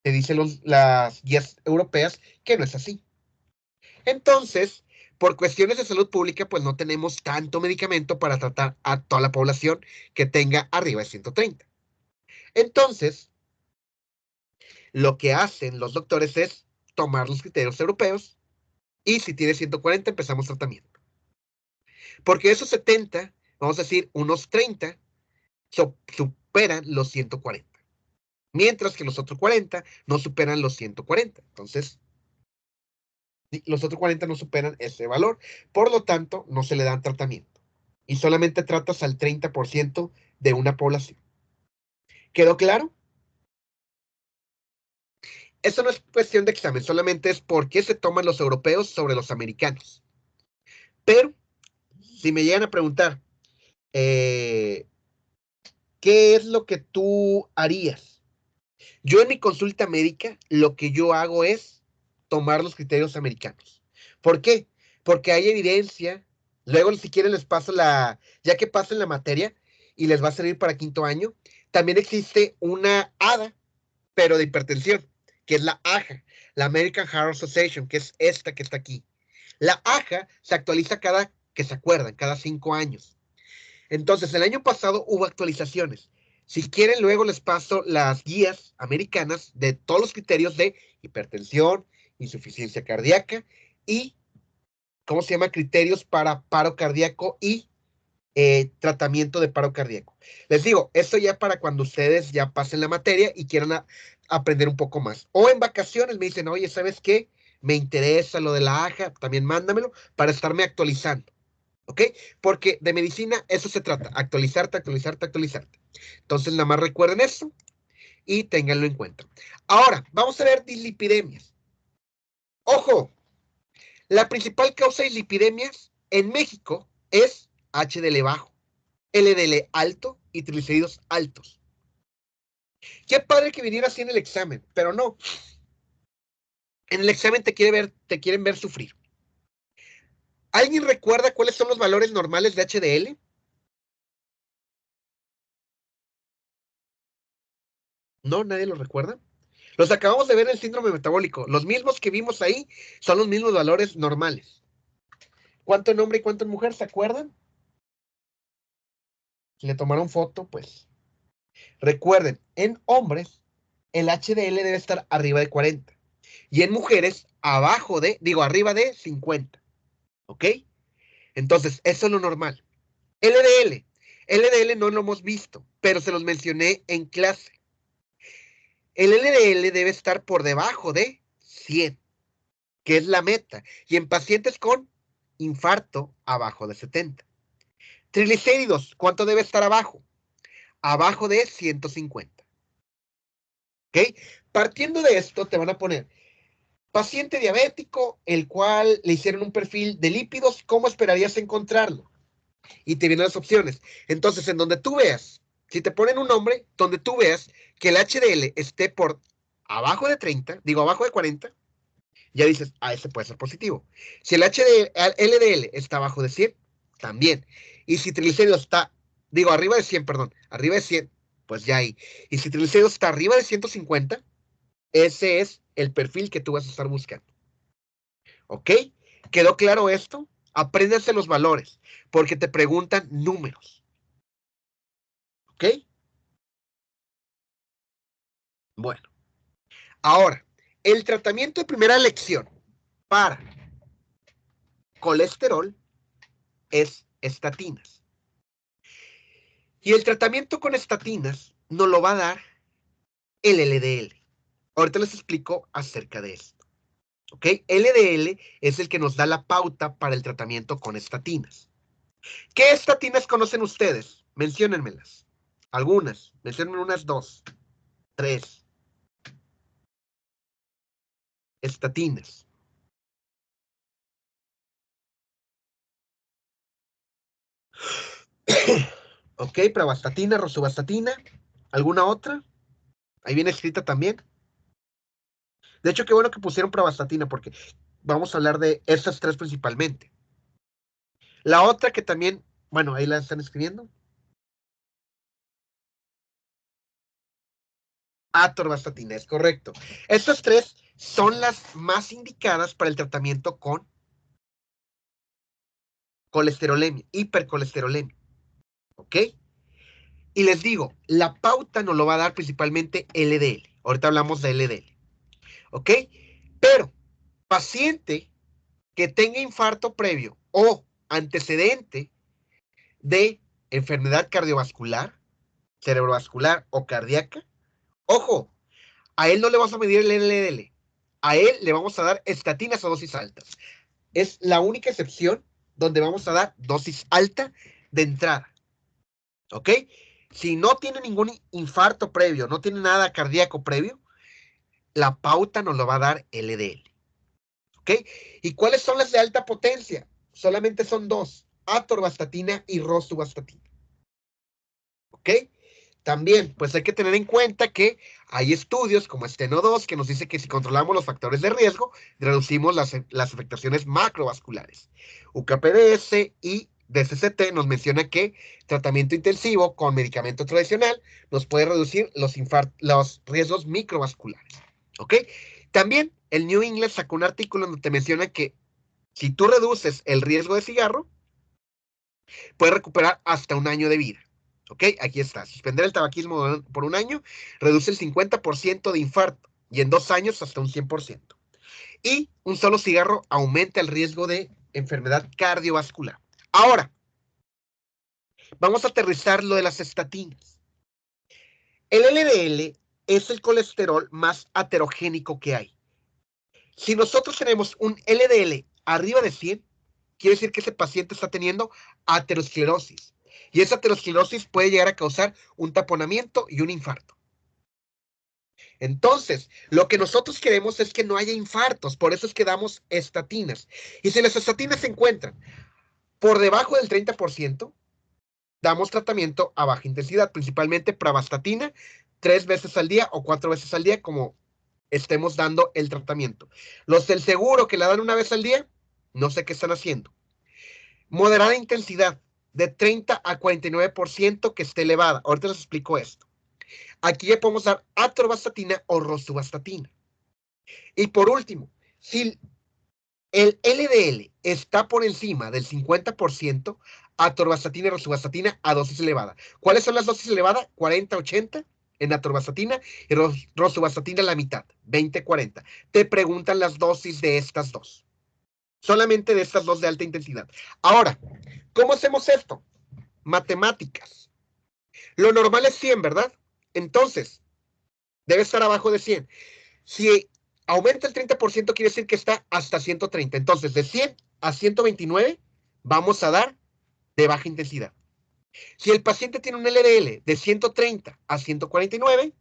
Te dicen las guías europeas que no es así. Entonces, por cuestiones de salud pública, pues no tenemos tanto medicamento para tratar a toda la población que tenga arriba de 130. Entonces, lo que hacen los doctores es tomar los criterios europeos y si tiene 140 empezamos tratamiento. Porque esos 70, vamos a decir, unos 30 superan los 140. Mientras que los otros 40 no superan los 140. Entonces, los otros 40 no superan ese valor. Por lo tanto, no se le dan tratamiento. Y solamente tratas al 30% de una población. ¿Quedó claro? Eso no es cuestión de examen, solamente es por qué se toman los europeos sobre los americanos. Pero, si me llegan a preguntar, ¿qué es lo que tú harías? Yo en mi consulta médica, lo que yo hago es tomar los criterios americanos. ¿Por qué? Porque hay evidencia. Luego, si quieren, les paso ya que pasen la materia y les va a servir para quinto año, también existe una ADA, pero de hipertensión, que es la AJA, la American Heart Association, que es esta que está aquí. La AJA se actualiza que se acuerdan, cada 5 años. Entonces, el año pasado hubo actualizaciones. Si quieren, luego les paso las guías americanas de todos los criterios de hipertensión, insuficiencia cardíaca y, ¿cómo se llama? Criterios para paro cardíaco y tratamiento de paro cardíaco. Les digo, esto ya para cuando ustedes ya pasen la materia y quieran aprender un poco más. O en vacaciones me dicen, oye, ¿sabes qué? Me interesa lo de la AJA, también mándamelo para estarme actualizando. ¿Ok? Porque de medicina eso se trata, actualizarte, actualizarte, actualizarte. Entonces, nada más recuerden eso y ténganlo en cuenta. Ahora, vamos a ver dislipidemias. Ojo, la principal causa de dislipidemias en México es HDL bajo, LDL alto y triglicéridos altos. Qué padre que viniera así en el examen, pero no. En el examen te quieren ver sufrir. ¿Alguien recuerda cuáles son los valores normales de HDL? No, nadie lo recuerda. Los acabamos de ver en el síndrome metabólico. Los mismos que vimos ahí son los mismos valores normales. ¿Cuánto en hombre y cuánto en mujer? ¿Se acuerdan? Si le tomaron foto, pues. Recuerden, en hombres el HDL debe estar arriba de 40 y en mujeres arriba de 50. ¿Ok? Entonces, eso es lo normal. LDL. LDL no lo hemos visto, pero se los mencioné en clase. El LDL debe estar por debajo de 100, que es la meta, y en pacientes con infarto abajo de 70. Triglicéridos, ¿cuánto debe estar abajo? Abajo de 150. ¿Ok? Partiendo de esto, te van a poner paciente diabético, el cual le hicieron un perfil de lípidos, ¿cómo esperarías encontrarlo? Y te vienen las opciones. Entonces, en donde tú veas, si te ponen un nombre, donde tú veas que el HDL esté por abajo de 30, abajo de 40, ya dices, ese puede ser positivo. Si el LDL está abajo de 100, también. Y si triglicéridos está, arriba de 100, perdón, arriba de 100, pues ya ahí. Y si triglicéridos está arriba de 150, ese es el perfil que tú vas a estar buscando. ¿Ok? ¿Quedó claro esto? Apréndanse los valores, porque te preguntan números. ¿Ok? Bueno, ahora, el tratamiento de primera elección para colesterol es estatinas. Y el tratamiento con estatinas nos lo va a dar el LDL. Ahorita les explico acerca de esto. ¿Ok? LDL es el que nos da la pauta para el tratamiento con estatinas. ¿Qué estatinas conocen ustedes? Menciónenmelas. Algunas. Menciónenme unas 2, 3. Estatinas. Ok, pravastatina, rosuvastatina. ¿Alguna otra? Ahí viene escrita también. De hecho, qué bueno que pusieron pravastatina porque vamos a hablar de estas 3 principalmente. La otra que también, bueno, ahí la están escribiendo. Atorvastatina, es correcto. Estas 3 son las más indicadas para el tratamiento con colesterolemia, hipercolesterolemia. ¿Ok? Y les digo, la pauta nos lo va a dar principalmente LDL. Ahorita hablamos de LDL. ¿Ok? Pero, paciente que tenga infarto previo o antecedente de enfermedad cardiovascular, cerebrovascular o cardíaca, ojo, a él no le vamos a medir el LDL. A él le vamos a dar estatinas a dosis altas. Es la única excepción donde vamos a dar dosis alta de entrada. ¿Ok? Si no tiene ningún infarto previo, no tiene nada cardíaco previo, la pauta nos lo va a dar LDL. ¿Ok? ¿Y cuáles son las de alta potencia? Solamente son 2, atorvastatina y rosuvastatina. ¿Ok? También, pues hay que tener en cuenta que hay estudios como Steno 2 que nos dice que si controlamos los factores de riesgo, reducimos las afectaciones macrovasculares. UKPDS y DCCT nos menciona que tratamiento intensivo con medicamento tradicional nos puede reducir los riesgos microvasculares. ¿Ok? También el New England sacó un artículo donde te menciona que si tú reduces el riesgo de cigarro, puedes recuperar hasta un año de vida. ¿Ok? Aquí está. Suspender el tabaquismo por un año reduce el 50% de infarto y en 2 años hasta un 100%. Y un solo cigarro aumenta el riesgo de enfermedad cardiovascular. Ahora, vamos a aterrizar lo de las estatinas. El LDL es el colesterol más aterogénico que hay. Si nosotros tenemos un LDL arriba de 100, quiere decir que ese paciente está teniendo aterosclerosis. Y esa aterosclerosis puede llegar a causar un taponamiento y un infarto. Entonces, lo que nosotros queremos es que no haya infartos, por eso es que damos estatinas. Y si las estatinas se encuentran por debajo del 30%, damos tratamiento a baja intensidad, principalmente pravastatina, 3 veces al día o 4 veces al día, como estemos dando el tratamiento. Los del seguro que la dan una vez al día, no sé qué están haciendo. Moderada intensidad, de 30 a 49% que esté elevada. Ahorita les explico esto. Aquí ya podemos dar atorvastatina o rosuvastatina. Y por último, si el LDL está por encima del 50%, atorvastatina y rosuvastatina a dosis elevada. ¿Cuáles son las dosis elevadas? 40-80 en atorvastatina y rosuvastatina la mitad, 20-40. Te preguntan las dosis de estas 2. Solamente de estas 2 de alta intensidad. Ahora, ¿cómo hacemos esto? Matemáticas. Lo normal es 100, ¿verdad? Entonces, debe estar abajo de 100. Si aumenta el 30%, quiere decir que está hasta 130. Entonces, de 100 a 129, vamos a dar de baja intensidad. Si el paciente tiene un LDL de 130 a 149,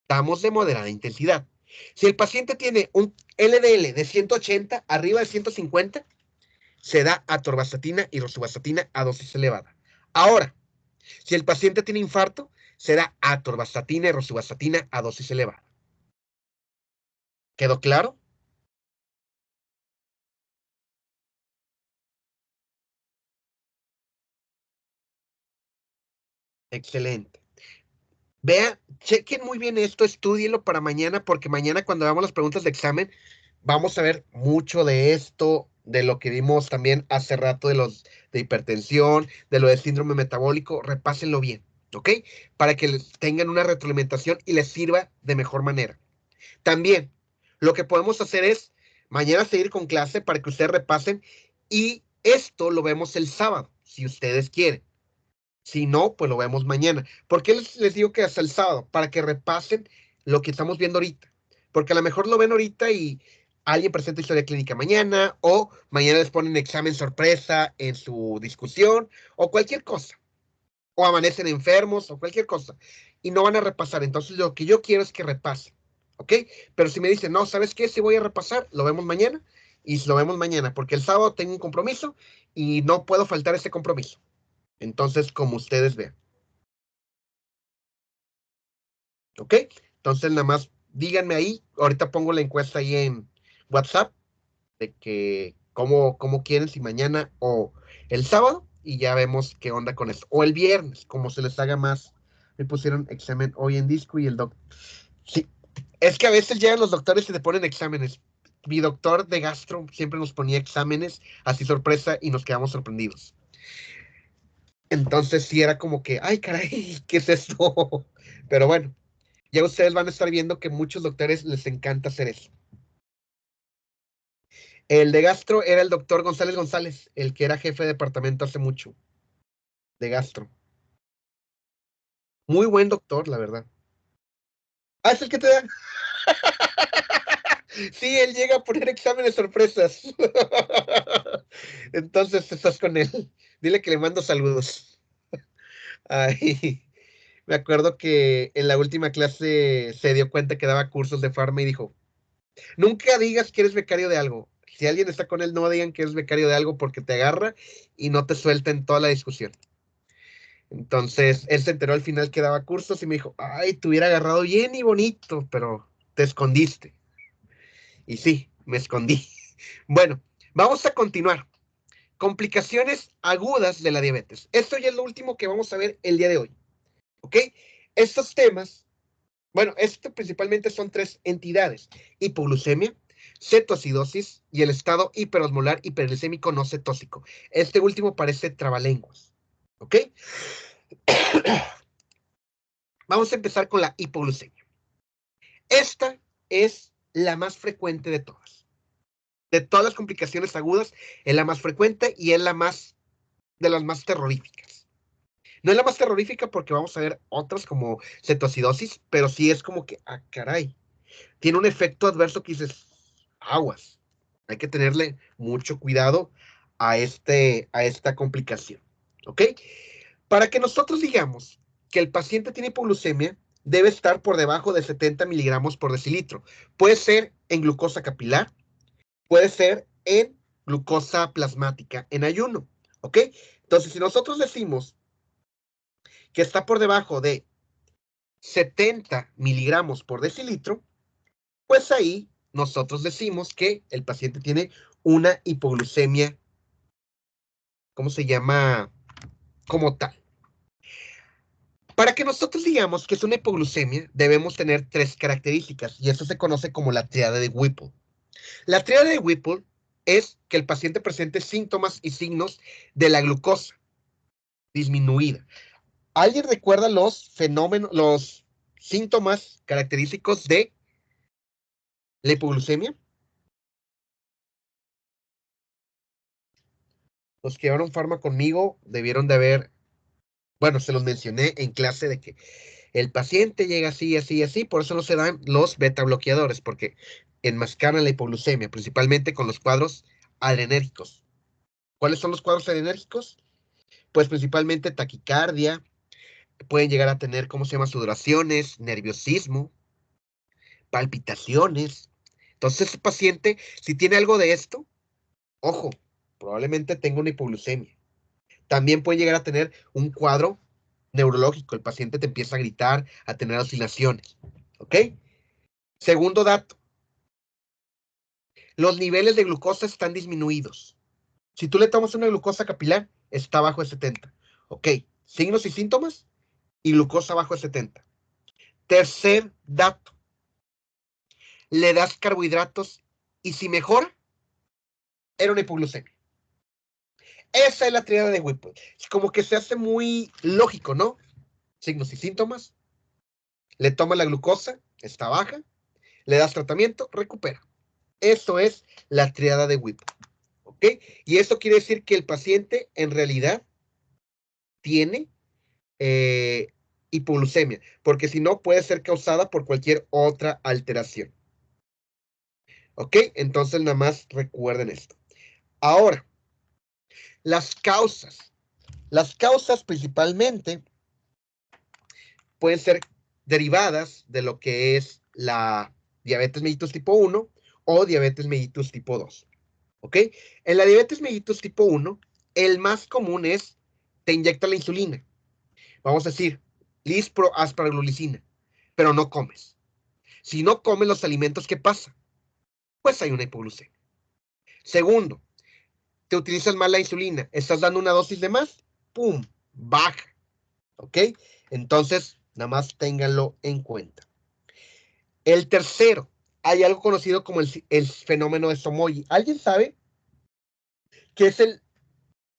damos de moderada intensidad. Si el paciente tiene un LDL de 180 arriba de 150, se da atorvastatina y rosuvastatina a dosis elevada. Ahora, si el paciente tiene infarto, se da atorvastatina y rosuvastatina a dosis elevada. ¿Quedó claro? Excelente. Vean, chequen muy bien esto, estudienlo para mañana, porque mañana cuando hagamos las preguntas de examen, vamos a ver mucho de esto, de lo que vimos también hace rato de hipertensión, de lo de síndrome metabólico, repásenlo bien, ¿ok? Para que les tengan una retroalimentación y les sirva de mejor manera. También, lo que podemos hacer es mañana seguir con clase para que ustedes repasen Y esto lo vemos el sábado, si ustedes quieren. Si no, pues lo vemos mañana. ¿Por qué les digo que hasta el sábado? Para que repasen lo que estamos viendo ahorita. Porque a lo mejor lo ven ahorita y alguien presenta historia clínica mañana, o mañana les ponen examen sorpresa en su discusión, o cualquier cosa. O amanecen enfermos, o cualquier cosa. Y no van a repasar. Entonces lo que yo quiero es que repasen. ¿Ok? Pero si me dicen, no, ¿sabes qué? Si voy a repasar, lo vemos mañana. Y lo vemos mañana, porque el sábado tengo un compromiso y no puedo faltar ese compromiso. Entonces, como ustedes vean. ¿Ok? Entonces, nada más díganme ahí. Ahorita pongo la encuesta ahí en WhatsApp de que cómo quieren, si mañana o el sábado, y ya vemos qué onda con eso. O el viernes, como se les haga más. Me pusieron examen hoy en disco y el doctor. Sí, es que a veces llegan los doctores y te ponen exámenes. Mi doctor de gastro siempre nos ponía exámenes, así sorpresa, y nos quedamos sorprendidos. Entonces sí era como que, ay, caray, ¿qué es esto? Pero bueno, ya ustedes van a estar viendo que muchos doctores les encanta hacer eso. El de gastro era el doctor González González, el que era jefe de departamento hace mucho, de gastro. Muy buen doctor, la verdad. Ah, es el que te da. Sí, él llega a poner exámenes sorpresas. Entonces estás con él. Dile que le mando saludos. Ay, me acuerdo que en la última clase se dio cuenta que daba cursos de farma y dijo, nunca digas que eres becario de algo. Si alguien está con él, no digan que eres becario de algo porque te agarra y no te suelta en toda la discusión. Entonces, él se enteró al final que daba cursos y me dijo, ay, te hubiera agarrado bien y bonito, pero te escondiste. Y sí, me escondí. Bueno, vamos a continuar. Complicaciones agudas de la diabetes. Esto ya es lo último que vamos a ver el día de hoy. ¿Ok? Estos temas, bueno, esto principalmente son tres entidades: hipoglucemia, cetoacidosis y el estado hiperosmolar hiperglicémico no cetósico. Este último parece trabalenguas. ¿Ok? Vamos a empezar con la hipoglucemia. Esta es la más frecuente de todas. De todas las complicaciones agudas, es la más frecuente y es la más de las más terroríficas. No es la más terrorífica porque vamos a ver otras como cetoacidosis, pero sí es como que, ah, caray, tiene un efecto adverso que dices, aguas. Hay que tenerle mucho cuidado a esta complicación. ¿Ok? Para que nosotros digamos que el paciente tiene hipoglucemia, debe estar por debajo de 70 miligramos por decilitro. Puede ser en glucosa capilar, puede ser en glucosa plasmática, en ayuno. ¿Ok? Entonces, si nosotros decimos que está por debajo de 70 miligramos por decilitro, pues ahí nosotros decimos que el paciente tiene una hipoglucemia, ¿cómo se llama? Como tal. Para que nosotros digamos que es una hipoglucemia, debemos tener tres características, y eso se conoce como la tríada de Whipple. La tríada de Whipple es que el paciente presente síntomas y signos de la glucosa disminuida. ¿Alguien recuerda los fenómenos, los síntomas característicos de la hipoglucemia? Los que llevaron farma conmigo debieron de haber, bueno, se los mencioné en clase de que el paciente llega así, así, así, por eso no se dan los beta bloqueadores, porque enmascaran la hipoglucemia, principalmente con los cuadros adrenérgicos. ¿Cuáles son los cuadros adrenérgicos? Pues principalmente taquicardia, pueden llegar a tener, ¿cómo se llama? Sudoraciones, nerviosismo, palpitaciones. Entonces, el paciente, si tiene algo de esto, ojo, probablemente tenga una hipoglucemia. También puede llegar a tener un cuadro neurológico. El paciente te empieza a gritar, a tener alucinaciones. ¿Ok? Segundo dato, los niveles de glucosa están disminuidos. Si tú le tomas una glucosa capilar, está bajo de 70. ¿Ok? Signos y síntomas y glucosa bajo de 70. Tercer dato, le das carbohidratos y si mejora, era una hipoglucemia. Esa es la triada de Whipple. Como que se hace muy lógico, ¿no? Signos y síntomas, le tomas la glucosa, está baja, le das tratamiento, recupera. Eso es la triada de Whipple. ¿Ok? Y esto quiere decir que el paciente en realidad tiene hipoglucemia, porque si no puede ser causada por cualquier otra alteración. ¿Ok? Entonces nada más recuerden esto. Ahora, las causas. Las causas principalmente pueden ser derivadas de lo que es la diabetes mellitus tipo 1 o diabetes mellitus tipo 2. ¿Ok? En la diabetes mellitus tipo 1, el más común es, te inyecta la insulina. Vamos a decir, lispro asparaglucina, pero no comes. Si no comes los alimentos, ¿qué pasa? Pues hay una hipoglucemia. Segundo, te utilizas mal la insulina, estás dando una dosis de más, ¡pum! Baja. ¿Ok? Entonces, nada más ténganlo en cuenta. El tercero, hay algo conocido como el fenómeno de Somogy. ¿Alguien sabe qué es el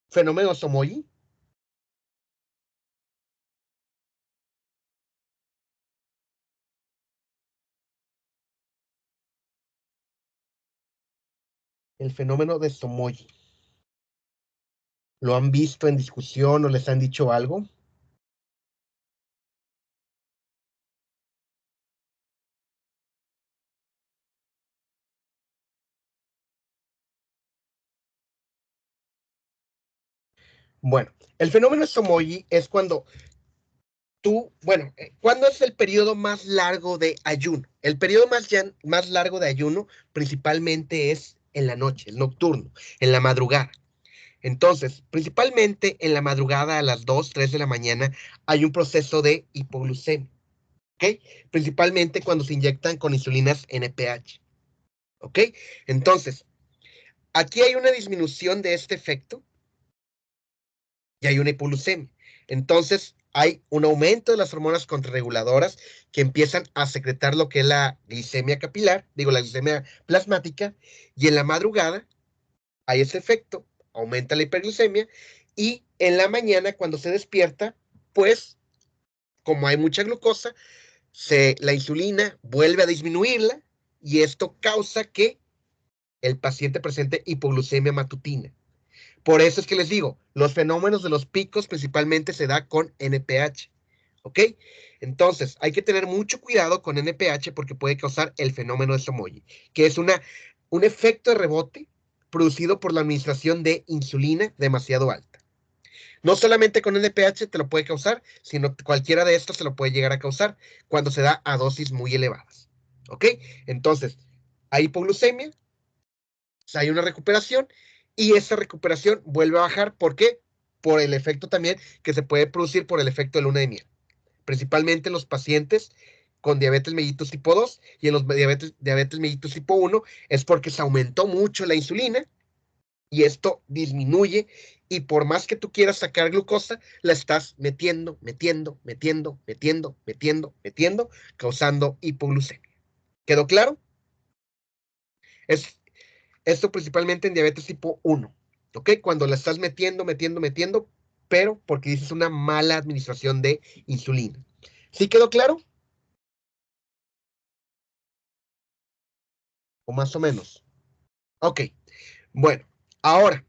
fenómeno de Somogy? El fenómeno de Somogy. ¿Lo han visto en discusión o les han dicho algo? Bueno, el fenómeno de Somogy es cuando ¿cuándo es el periodo más largo de ayuno? El periodo más largo de ayuno principalmente es en la noche, el nocturno, en la madrugada. Entonces, principalmente en la madrugada a las 2, 3 de la mañana hay un proceso de hipoglucemia, ¿ok? Principalmente cuando se inyectan con insulinas NPH, ¿ok? Entonces, aquí hay una disminución de este efecto y hay una hipoglucemia. Entonces, hay un aumento de las hormonas contrarreguladoras que empiezan a secretar lo que es la glicemia capilar, digo, la glicemia plasmática, y en la madrugada hay ese efecto, aumenta la hiperglicemia, y en la mañana, cuando se despierta, pues, como hay mucha glucosa, la insulina vuelve a disminuirla, y esto causa que el paciente presente hipoglucemia matutina. Por eso es que les digo, los fenómenos de los picos principalmente se da con NPH, ¿ok? Entonces, hay que tener mucho cuidado con NPH porque puede causar el fenómeno de Somogy, que es un efecto de rebote producido por la administración de insulina demasiado alta. No solamente con NPH te lo puede causar, sino cualquiera de estos se lo puede llegar a causar cuando se da a dosis muy elevadas, ¿ok? Entonces, hay hipoglucemia, hay una recuperación y esa recuperación vuelve a bajar. ¿Por qué? Por el efecto también que se puede producir por el efecto de luna de miel. Principalmente en los pacientes con diabetes mellitus tipo 2 y en los diabetes mellitus tipo 1 es porque se aumentó mucho la insulina y esto disminuye y por más que tú quieras sacar glucosa, la estás metiendo, metiendo, metiendo, metiendo, metiendo, metiendo, causando hipoglucemia. ¿Quedó claro? Es, Esto principalmente en diabetes tipo 1, ¿ok? Cuando la estás metiendo, metiendo, metiendo, pero porque dices una mala administración de insulina. ¿Sí quedó claro? O más o menos. Ok, bueno, ahora,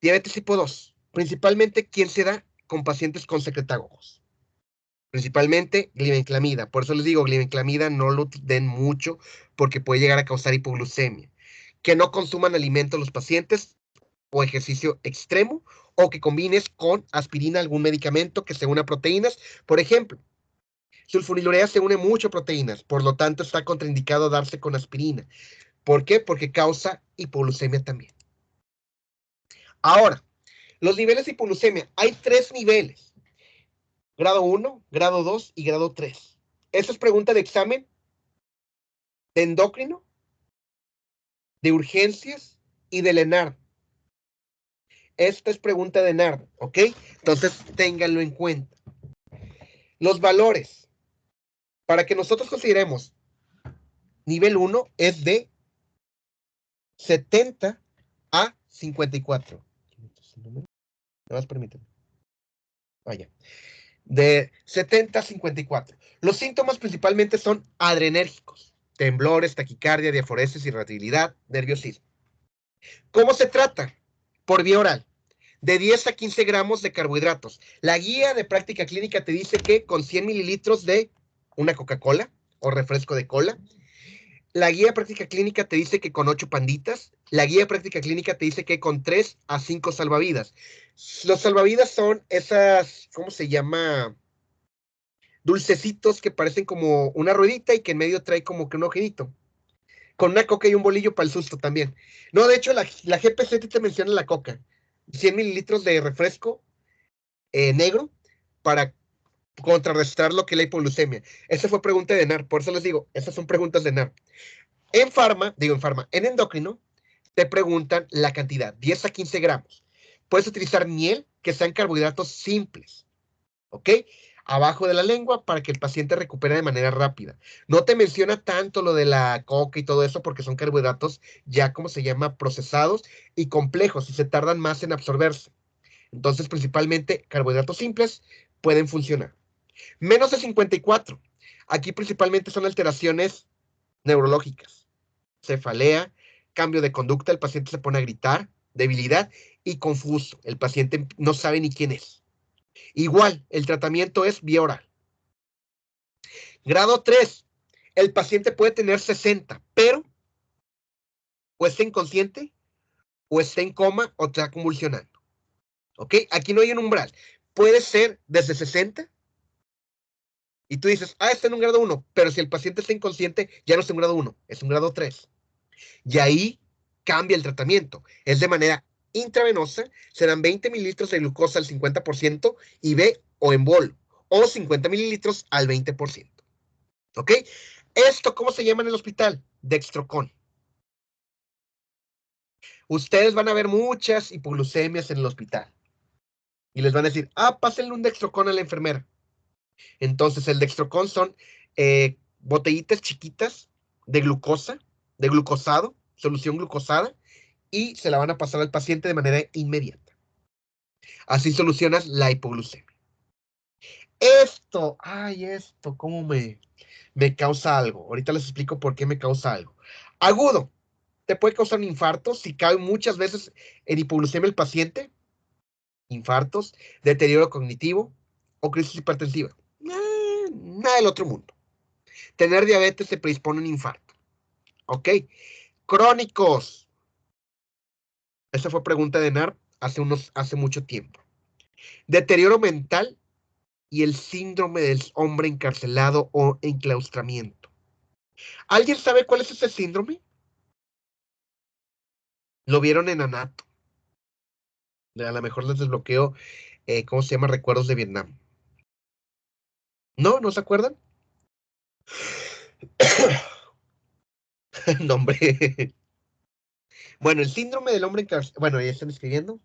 diabetes tipo 2. Principalmente, ¿quién se da? Con pacientes con secretagogos. Principalmente glibenclamida. Por eso les digo, glibenclamida no lo den mucho porque puede llegar a causar hipoglucemia. Que no consuman alimentos los pacientes o ejercicio extremo o que combines con aspirina algún medicamento que se una a proteínas. Por ejemplo, sulfonilurea se une mucho a proteínas, por lo tanto está contraindicado darse con aspirina. ¿Por qué? Porque causa hipoglucemia también. Ahora, los niveles de hipoglucemia, hay tres niveles: grado 1, grado 2 y grado 3. Esa es pregunta de examen de endocrino, de urgencias y de ENARD. Esta es pregunta de ENARD, ¿ok? Entonces, ténganlo en cuenta. Los valores, para que nosotros consideremos nivel 1, es de 70 a 54. Nada más permítanme. Vaya. De 70 a 54. Los síntomas principalmente son adrenérgicos: temblores, taquicardia, diaforesis, irritabilidad, nerviosismo. ¿Cómo se trata? Por vía oral. De 10 a 15 gramos de carbohidratos. La guía de práctica clínica te dice que con 100 mililitros de una Coca-Cola o refresco de cola. La guía de práctica clínica te dice que con 8 panditas. La guía de práctica clínica te dice que con 3 a 5 salvavidas. Los salvavidas son esas, ¿cómo se llama? Dulcecitos que parecen como una ruedita y que en medio trae como que un ojito. Con una coca y un bolillo para el susto también. No, de hecho, la GPC te menciona la coca. 100 mililitros de refresco negro para contrarrestar lo que es la hipoglucemia. Esa fue pregunta de NAR, por eso les digo, esas son preguntas de NAR. En endocrino, te preguntan la cantidad, 10 a 15 gramos. Puedes utilizar miel, que sean carbohidratos simples, ¿ok? Abajo de la lengua para que el paciente recupere de manera rápida. No te menciona tanto lo de la coca y todo eso porque son carbohidratos ya, como se llama, procesados y complejos y se tardan más en absorberse. Entonces, principalmente, carbohidratos simples pueden funcionar. Menos de 54. Aquí principalmente son alteraciones neurológicas. Cefalea, cambio de conducta, el paciente se pone a gritar, debilidad y confuso. El paciente no sabe ni quién es. Igual, el tratamiento es vía oral. Grado 3. El paciente puede tener 60, pero o está inconsciente, o está en coma, o está convulsionando. ¿Ok? Aquí no hay un umbral. Puede ser desde 60 y tú dices, está en un grado 1, pero si el paciente está inconsciente, ya no es un grado 1, es un grado 3. Y ahí cambia el tratamiento. Es de manera intravenosa, serán 20 mililitros de glucosa al 50% IV o en bol, o 50 mililitros al 20%. ¿Ok? ¿Esto cómo se llama en el hospital? Dextrocon. Ustedes van a ver muchas hipoglucemias en el hospital. Y les van a decir, pásenle un dextrocon a la enfermera. Entonces, el dextrocon son botellitas chiquitas de glucosa, de glucosado, solución glucosada, y se la van a pasar al paciente de manera inmediata. Así solucionas la hipoglucemia. Esto, ¿cómo me causa algo? Ahorita les explico por qué me causa algo. Agudo, te puede causar un infarto si cae muchas veces en hipoglucemia el paciente, infartos, deterioro cognitivo o crisis hipertensiva. Nada del otro mundo. Tener diabetes te predispone a un infarto. ¿Ok? Crónicos. Esa fue pregunta de NAR hace mucho tiempo. Deterioro mental y el síndrome del hombre encarcelado o enclaustramiento. ¿Alguien sabe cuál es ese síndrome? Lo vieron en Anato. A lo mejor les desbloqueo, ¿cómo se llama? Recuerdos de Vietnam. ¿No? ¿No se acuerdan? No, hombre. Bueno, el síndrome del hombre encarcelado. Bueno, ya están escribiendo.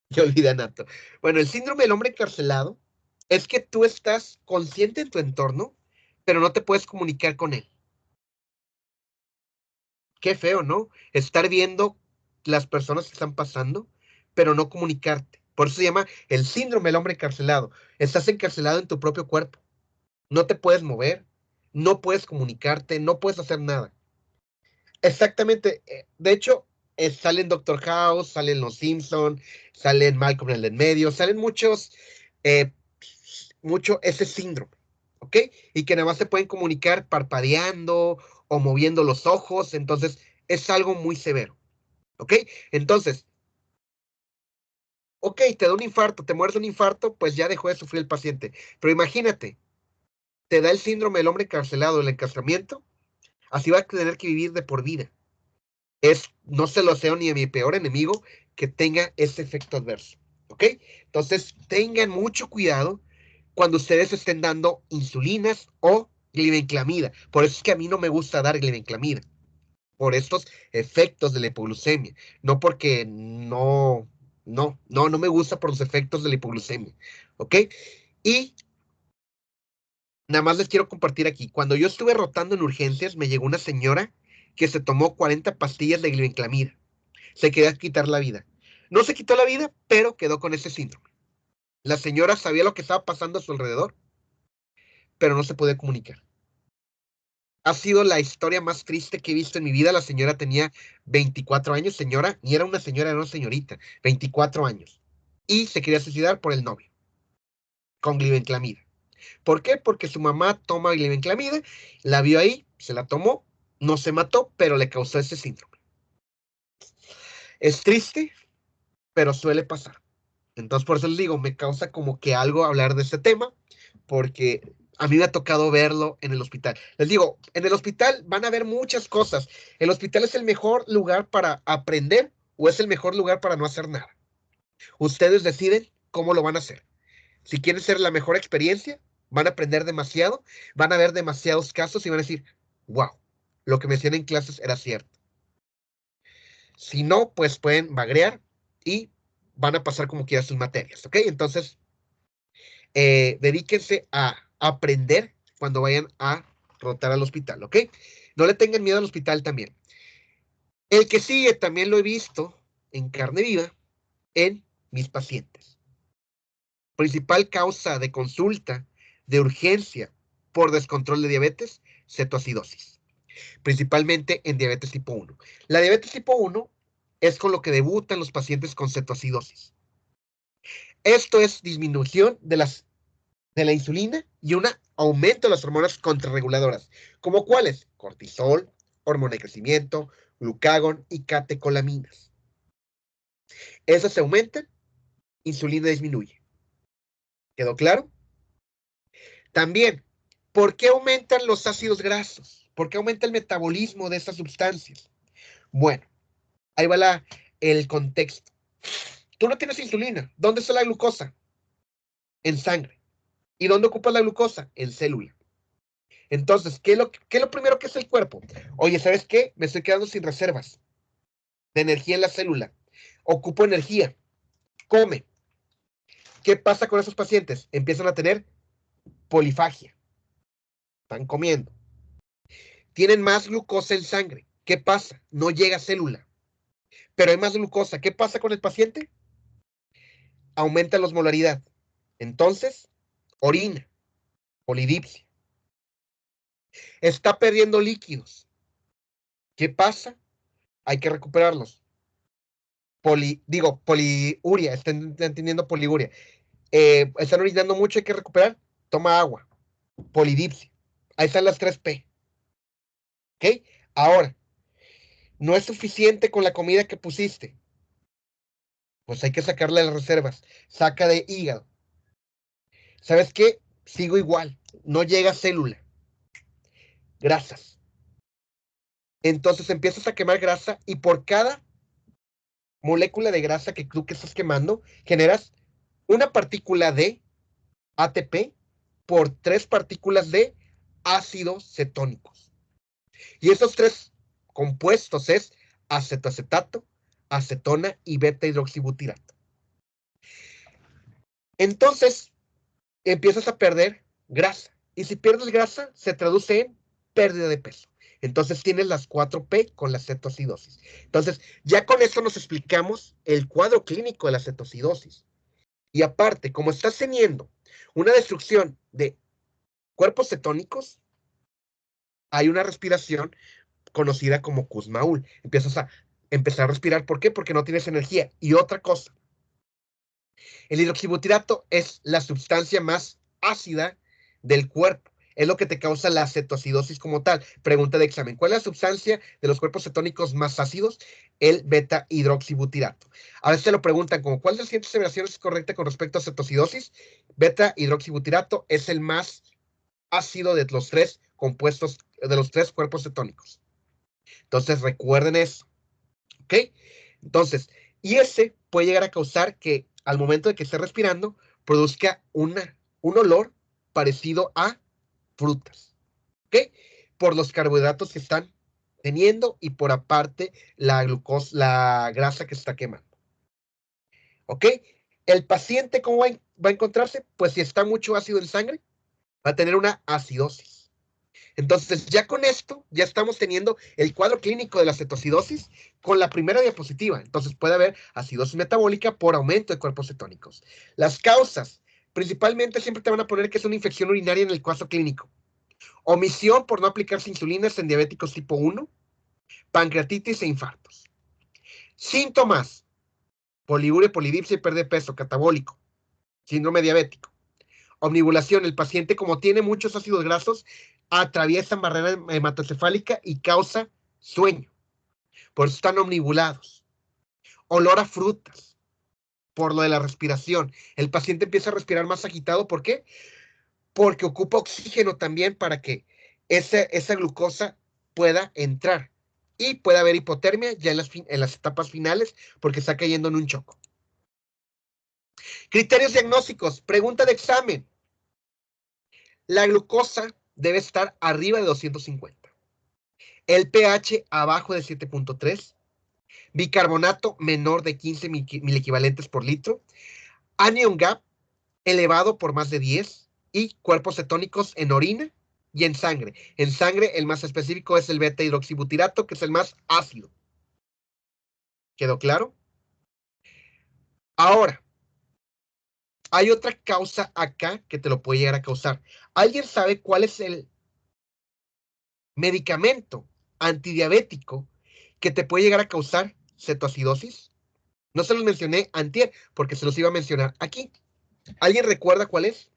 Ya olvidé Anato. Bueno, el síndrome del hombre encarcelado es que tú estás consciente en tu entorno, pero no te puedes comunicar con él. Qué feo, ¿no? Estar viendo las personas que están pasando, pero no comunicarte. Por eso se llama el síndrome del hombre encarcelado. Estás encarcelado en tu propio cuerpo. No te puedes mover, no puedes comunicarte, no puedes hacer nada. Exactamente. De hecho, salen Doctor House, salen Los Simpson, salen Malcolm en el en medio, salen eh, mucho ese síndrome, ¿ok? Y que nada más se pueden comunicar parpadeando o moviendo los ojos, entonces es algo muy severo, ¿ok? Entonces, ok, te da un infarto, te mueres de un infarto, pues ya dejó de sufrir el paciente. Pero imagínate, te da el síndrome del hombre encarcelado, el encarcelamiento, así va a tener que vivir de por vida. No se lo deseo ni a mi peor enemigo que tenga ese efecto adverso, ¿ok? Entonces, tengan mucho cuidado cuando ustedes estén dando insulinas o glibenclamida. Por eso es que a mí no me gusta dar glibenclamida, por estos efectos de la hipoglucemia, no porque no me gusta por los efectos de la hipoglucemia, ¿ok? Y nada más les quiero compartir aquí, cuando yo estuve rotando en urgencias, me llegó una señora que se tomó 40 pastillas de glibenclamida, se quería quitar la vida. No se quitó la vida, pero quedó con ese síndrome. La señora sabía lo que estaba pasando a su alrededor, pero no se podía comunicar. Ha sido la historia más triste que he visto en mi vida. La señora tenía 24 años, señora, ni era una señora, era una señorita, 24 años. Y se quería suicidar por el novio, con glibenclamida. ¿Por qué? Porque su mamá toma glibenclamida, la vio ahí, se la tomó, no se mató, pero le causó ese síndrome. Es triste, pero suele pasar. Entonces, por eso les digo, me causa como que algo hablar de este tema, porque a mí me ha tocado verlo en el hospital. Les digo, en el hospital van a ver muchas cosas. El hospital es el mejor lugar para aprender o es el mejor lugar para no hacer nada. Ustedes deciden cómo lo van a hacer. Si quieren ser la mejor experiencia, van a aprender demasiado, van a ver demasiados casos y van a decir, wow, lo que me decían en clases era cierto. Si no, pues pueden bagrear y van a pasar como quieran sus materias, ¿ok? Entonces, dedíquense a aprender cuando vayan a rotar al hospital, ¿ok? No le tengan miedo al hospital también. El que sigue también lo he visto en carne viva en mis pacientes. Principal causa de consulta de urgencia por descontrol de diabetes, cetoacidosis. Principalmente en diabetes tipo 1. La diabetes tipo 1 es con lo que debutan los pacientes con cetoacidosis. Esto es disminución de la insulina y un aumento de las hormonas contrarreguladoras, como cuáles: cortisol, hormona de crecimiento, glucagón y catecolaminas. Esas se aumentan, insulina disminuye. ¿Quedó claro? También, ¿por qué aumentan los ácidos grasos? ¿Por qué aumenta el metabolismo de estas sustancias? Bueno, ahí va el contexto. Tú no tienes insulina. ¿Dónde está la glucosa? En sangre. ¿Y dónde ocupas la glucosa? En célula. Entonces, ¿qué es lo primero que hace el cuerpo? Oye, ¿sabes qué? Me estoy quedando sin reservas de energía en la célula. Ocupo energía. Come. ¿Qué pasa con esos pacientes? Empiezan a tener polifagia. Están comiendo. Tienen más glucosa en sangre. ¿Qué pasa? No llega a célula. Pero hay más glucosa. ¿Qué pasa con el paciente? Aumenta la osmolaridad. Entonces, orina. Polidipsia. Está perdiendo líquidos. ¿Qué pasa? Hay que recuperarlos. Poliuria. Están teniendo poliuria. Están orinando mucho, hay que recuperar. Toma agua. Polidipsia. Ahí están las 3P. ¿Ok? Ahora, no es suficiente con la comida que pusiste. Pues hay que sacarle las reservas. Saca de hígado. ¿Sabes qué? Sigo igual. No llega célula. Grasas. Entonces empiezas a quemar grasa y por cada molécula de grasa que tú que estás quemando, generas una partícula de ATP por 3 partículas de ácidos cetónicos. Y esos 3 compuestos es acetoacetato, acetona y beta hidroxibutirato. Entonces, empiezas a perder grasa. Y si pierdes grasa, se traduce en pérdida de peso. Entonces tienes las 4P con la cetoacidosis. Entonces, ya con esto nos explicamos el cuadro clínico de la cetoacidosis. Y aparte, como estás teniendo una destrucción de cuerpos cetónicos, hay una respiración conocida como Kussmaul. Empiezas a empezar a respirar. ¿Por qué? Porque no tienes energía. Y otra cosa, el hidroxibutirato es la sustancia más ácida del cuerpo. Es lo que te causa la cetoacidosis como tal. Pregunta de examen. ¿Cuál es la sustancia de los cuerpos cetónicos más ácidos? El beta hidroxibutirato. A veces te lo preguntan como, ¿cuál de las siguientes aseveraciones es correcta con respecto a cetoacidosis? Beta hidroxibutirato es el más ácido de los 3 compuestos, de los 3 cuerpos cetónicos. Entonces, recuerden eso. ¿Ok? Entonces, y ese puede llegar a causar que al momento de que esté respirando, produzca un olor parecido a frutas. ¿Ok? Por los carbohidratos que están teniendo y por aparte la glucosa, la grasa que se está quemando. ¿Ok? El paciente, ¿cómo va a encontrarse? Pues si está mucho ácido en sangre, va a tener una acidosis. Entonces, ya con esto, ya estamos teniendo el cuadro clínico de la cetoacidosis con la primera diapositiva. Entonces, puede haber acidosis metabólica por aumento de cuerpos cetónicos. Las causas, principalmente siempre te van a poner que es una infección urinaria en el cuadro clínico. Omisión por no aplicarse insulinas en diabéticos tipo 1, pancreatitis e infartos. Síntomas: poliuria, polidipsia y pérdida de peso, catabólico, síndrome diabético. Omnibulación: el paciente, como tiene muchos ácidos grasos, atraviesa barrera hematocefálica y causa sueño. Por eso están omnibulados. Olor a frutas, por lo de la respiración. El paciente empieza a respirar más agitado. ¿Por qué? Porque ocupa oxígeno también para que esa glucosa pueda entrar. Y puede haber hipotermia ya en las etapas finales porque está cayendo en un choco. Criterios diagnósticos. Pregunta de examen. La glucosa debe estar arriba de 250. El pH abajo de 7.3. Bicarbonato menor de 15 milequivalentes por litro. Anion gap elevado por más de 10. Y cuerpos cetónicos en orina y en sangre. En sangre, el más específico es el beta-hidroxibutirato, que es el más ácido. ¿Quedó claro? Ahora, hay otra causa acá que te lo puede llegar a causar. ¿Alguien sabe cuál es el medicamento antidiabético que te puede llegar a causar cetoacidosis? No se los mencioné antier porque se los iba a mencionar aquí. ¿Alguien recuerda cuál es?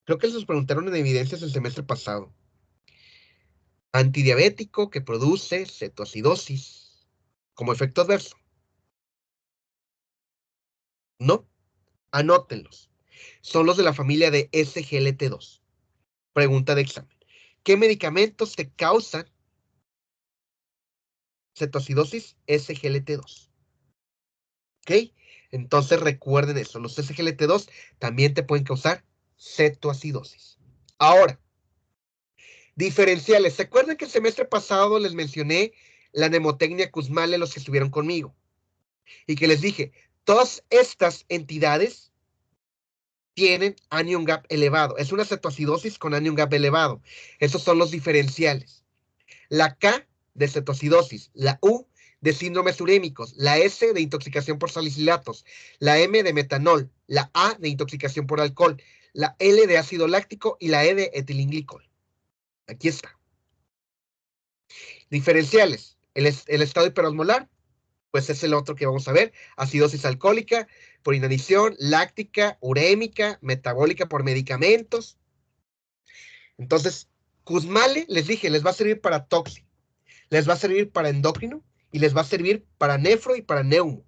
Creo que se los preguntaron en evidencias el semestre pasado. Antidiabético que produce cetoacidosis como efecto adverso. No, anótenlos. Son los de la familia de SGLT2. Pregunta de examen. ¿Qué medicamentos te causan cetoacidosis? SGLT2. ¿Ok? Entonces recuerden eso. Los SGLT2 también te pueden causar cetoacidosis. Ahora, diferenciales. ¿Se acuerdan que el semestre pasado les mencioné la mnemotecnia Kussmaul, los que estuvieron conmigo? Y que les dije, todas estas entidades tienen anion gap elevado. Es una cetoacidosis con anion gap elevado. Esos son los diferenciales. La K de cetoacidosis, la U de síndromes urémicos, la S de intoxicación por salicilatos, la M de metanol, la A de intoxicación por alcohol, la L de ácido láctico y la E de etilenglicol. Aquí está. Diferenciales. El estado hiperosmolar, pues es el otro que vamos a ver. Acidosis alcohólica por inanición, láctica, urémica, metabólica por medicamentos. Entonces, Kussmaul, les dije, les va a servir para toxi, les va a servir para endocrino y les va a servir para nefro y para neumo.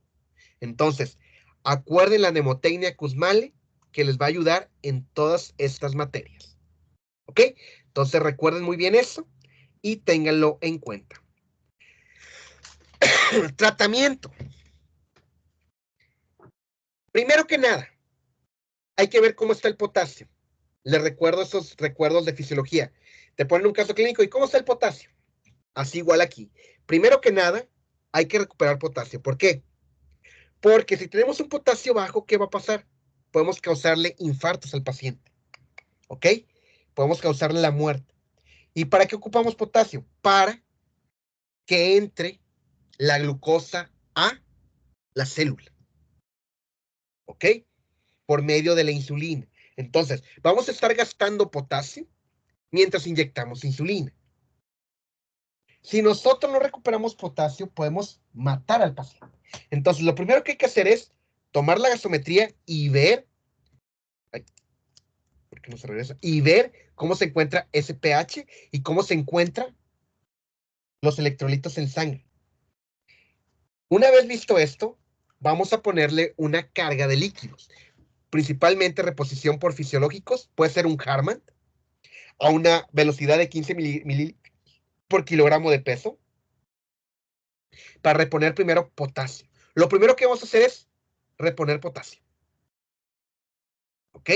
Entonces, acuerden la mnemotecnia Kussmaul que les va a ayudar en todas estas materias. ¿Ok? Entonces, recuerden muy bien eso y ténganlo en cuenta. Tratamiento. Primero que nada, hay que ver cómo está el potasio. Les recuerdo esos recuerdos de fisiología. Te ponen un caso clínico. ¿Y cómo está el potasio? Así igual aquí. Primero que nada, hay que recuperar potasio. ¿Por qué? Porque si tenemos un potasio bajo, ¿qué va a pasar? Podemos causarle infartos al paciente. ¿Ok? Podemos causarle la muerte. ¿Y para qué ocupamos potasio? Para que entre la glucosa a la célula. ¿Ok? Por medio de la insulina. Entonces, vamos a estar gastando potasio mientras inyectamos insulina. Si nosotros no recuperamos potasio, podemos matar al paciente. Entonces, lo primero que hay que hacer es tomar la gasometría y ver, ¿por qué no se regresa? Y ver cómo se encuentra ese pH y cómo se encuentran los electrolitos en sangre. Una vez visto esto, vamos a ponerle una carga de líquidos, principalmente reposición por fisiológicos, puede ser un Harman, a una velocidad de 15 mililitros por kilogramo de peso, para reponer primero potasio. Lo primero que vamos a hacer es reponer potasio. ¿Ok?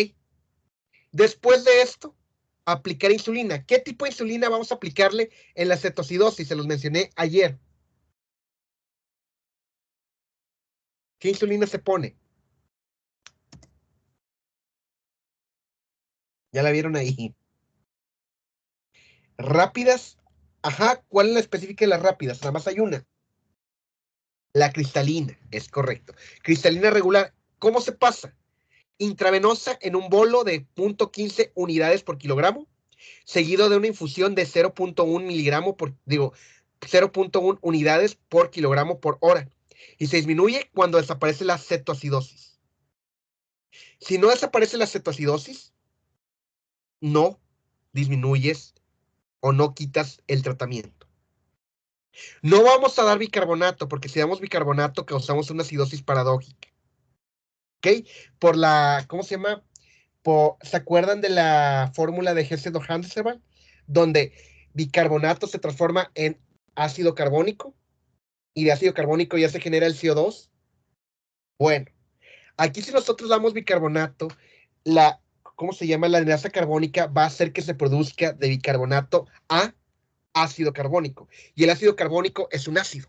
Después de esto, aplicar insulina. ¿Qué tipo de insulina vamos a aplicarle en la cetoacidosis? Se los mencioné ayer. ¿Qué insulina se pone? Ya la vieron ahí. Rápidas. Ajá, ¿cuál es la específica de las rápidas? Nada más hay una. La cristalina, es correcto. Cristalina regular. ¿Cómo se pasa? intravenosa en un bolo de 0.15 unidades por kilogramo, seguido de una infusión de 0.1 miligramo 0.1 unidades por kilogramo por hora. Y se disminuye cuando desaparece la cetoacidosis. Si no desaparece la cetoacidosis, no disminuyes o no quitas el tratamiento. No vamos a dar bicarbonato, porque si damos bicarbonato causamos una acidosis paradójica. ¿Ok? Por la, ¿cómo se llama? ¿Se acuerdan de la fórmula de Hesse-Dohrn-Seban? Donde bicarbonato se transforma en ácido carbónico y de ácido carbónico ya se genera el CO2. Bueno, aquí si nosotros damos bicarbonato, ¿cómo se llama? La enlaza carbónica va a hacer que se produzca de bicarbonato a ácido carbónico. Y el ácido carbónico es un ácido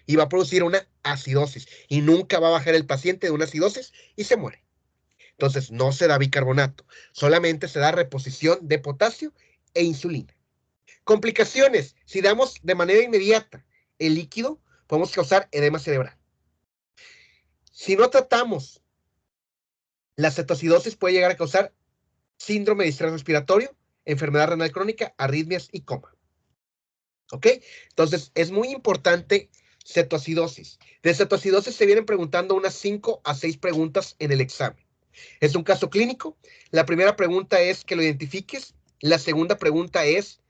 y va a producir una acidosis y nunca va a bajar el paciente de una acidosis y se muere. Entonces no se da bicarbonato, solamente se da reposición de potasio e insulina. Complicaciones: si damos de manera inmediata el líquido, podemos causar edema cerebral. Si no tratamos, la cetoacidosis puede llegar a causar síndrome de estrés respiratorio, enfermedad renal crónica, arritmias y coma. ¿Ok? Entonces, es muy importante cetoacidosis. De cetoacidosis se vienen preguntando unas 5 a 6 preguntas en el examen. Es un caso clínico. La primera pregunta es que lo identifiques. La segunda pregunta es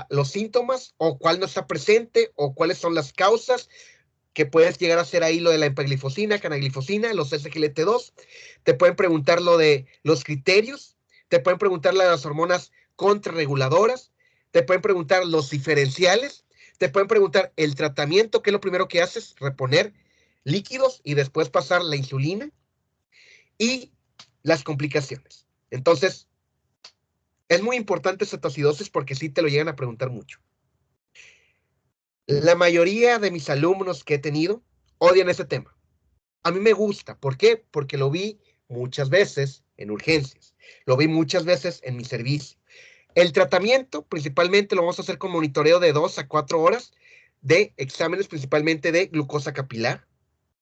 los síntomas o cuál no está presente o cuáles son las causas que puedes llegar a hacer ahí, lo de la empaglifosina, canaglifosina, los SGLT2. Te pueden preguntar lo de los criterios, te pueden preguntar lo de las hormonas contrarreguladoras, te pueden preguntar los diferenciales, te pueden preguntar el tratamiento, que es lo primero que haces, reponer líquidos y después pasar la insulina, y las complicaciones. Entonces, es muy importante cetoacidosis porque sí te lo llegan a preguntar mucho. La mayoría de mis alumnos que he tenido odian ese tema. A mí me gusta. ¿Por qué? Porque lo vi muchas veces en urgencias. Lo vi muchas veces en mi servicio. El tratamiento principalmente lo vamos a hacer con monitoreo de 2 a 4 horas de exámenes principalmente de glucosa capilar,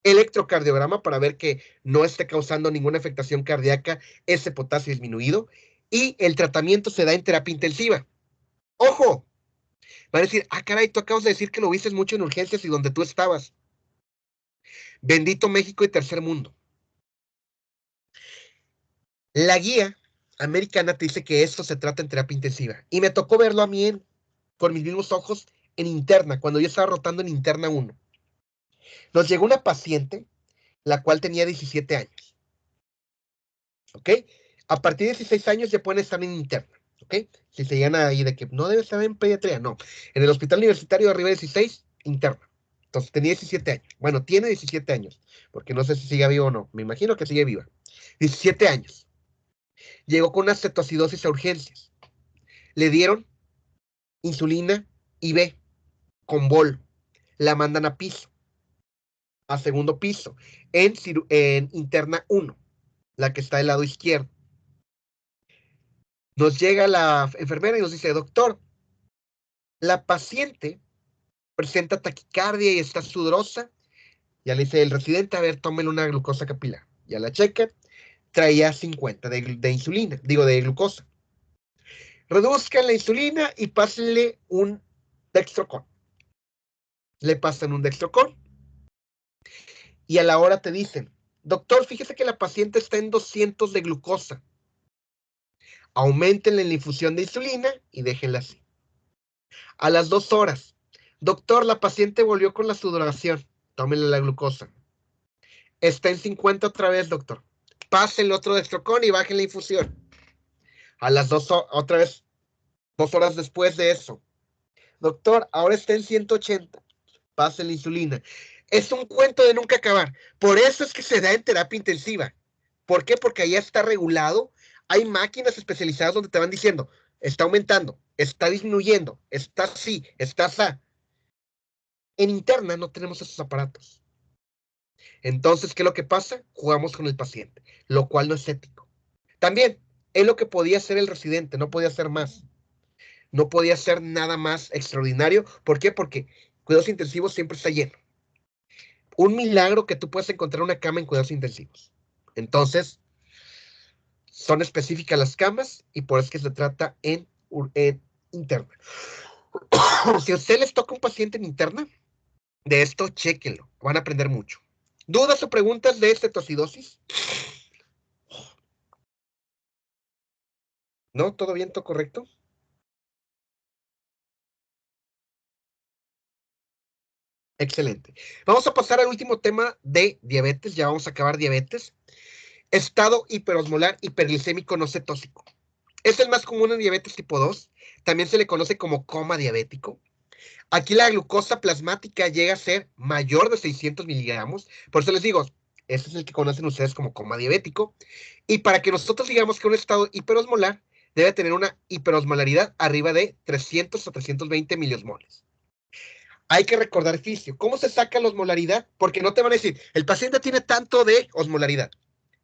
electrocardiograma para ver que no esté causando ninguna afectación cardíaca ese potasio disminuido, y el tratamiento se da en terapia intensiva. ¡Ojo! Van a decir, ah, caray, tú acabas de decir que lo viste mucho en urgencias y donde tú estabas. Bendito México y tercer mundo. La guía americana te dice que esto se trata en terapia intensiva. Y me tocó verlo a mí con mis mismos ojos en interna, cuando yo estaba rotando en interna 1. Nos llegó una paciente, la cual tenía 17 años. ¿Ok? A partir de 16 años ya pueden estar en interna. ¿Ok? Si se llegan ahí de que no debe estar en pediatría, no. En el hospital universitario de arriba de 16, interna. Entonces tenía 17 años. Bueno, tiene 17 años, porque no sé si sigue viva o no. Me imagino que sigue viva. 17 años. Llegó con una cetoacidosis a urgencias. Le dieron insulina IV con bol. La mandan a piso, a segundo piso, en interna 1, la que está del lado izquierdo. Nos llega la enfermera y nos dice, doctor, la paciente presenta taquicardia y está sudorosa. Ya le dice el residente, a ver, tómele una glucosa capilar. Ya la checa, traía 50 de insulina, digo, de glucosa. Reduzcan la insulina y pásenle un Dextrocon. Le pasan un Dextrocon y a la hora te dicen, doctor, fíjese que la paciente está en 200 de glucosa. Aumentenle la infusión de insulina y déjenla así. A las 2 horas, doctor, la paciente volvió con la sudoración. Tómenle la glucosa. Está en 50 otra vez, doctor. Pásenle otro Dextrocon y bajen la infusión. A las 2 otra vez, 2 horas después de eso. Doctor, ahora está en 180. Pasen la insulina. Es un cuento de nunca acabar. Por eso es que se da en terapia intensiva. ¿Por qué? Porque allá está regulado. Hay máquinas especializadas donde te van diciendo, está aumentando, está disminuyendo, está así, está así. En interna no tenemos esos aparatos. Entonces, ¿qué es lo que pasa? Jugamos con el paciente, lo cual no es ético. También es lo que podía hacer el residente, no podía hacer más. No podía hacer nada más extraordinario. ¿Por qué? Porque cuidados intensivos siempre está lleno. Un milagro que tú puedas encontrar una cama en cuidados intensivos. Entonces, son específicas las camas y por eso es que se trata en interna. Si a usted les toca un paciente en interna, de esto, chéquenlo. Van a aprender mucho. ¿Dudas o preguntas de cetocidosis? ¿No? ¿Todo bien? ¿Todo correcto? Excelente. Vamos a pasar al último tema de diabetes. Ya vamos a acabar diabetes. Estado hiperosmolar hiperglicémico no cetósico. Es el más común en diabetes tipo 2. También se le conoce como coma diabético. Aquí la glucosa plasmática llega a ser mayor de 600 miligramos. Por eso les digo, ese es el que conocen ustedes como coma diabético. Y para que nosotros digamos que un estado hiperosmolar debe tener una hiperosmolaridad arriba de 300 o 320 miliosmoles. Hay que recordar fisio. ¿Cómo se saca la osmolaridad? Porque no te van a decir, el paciente tiene tanto de osmolaridad.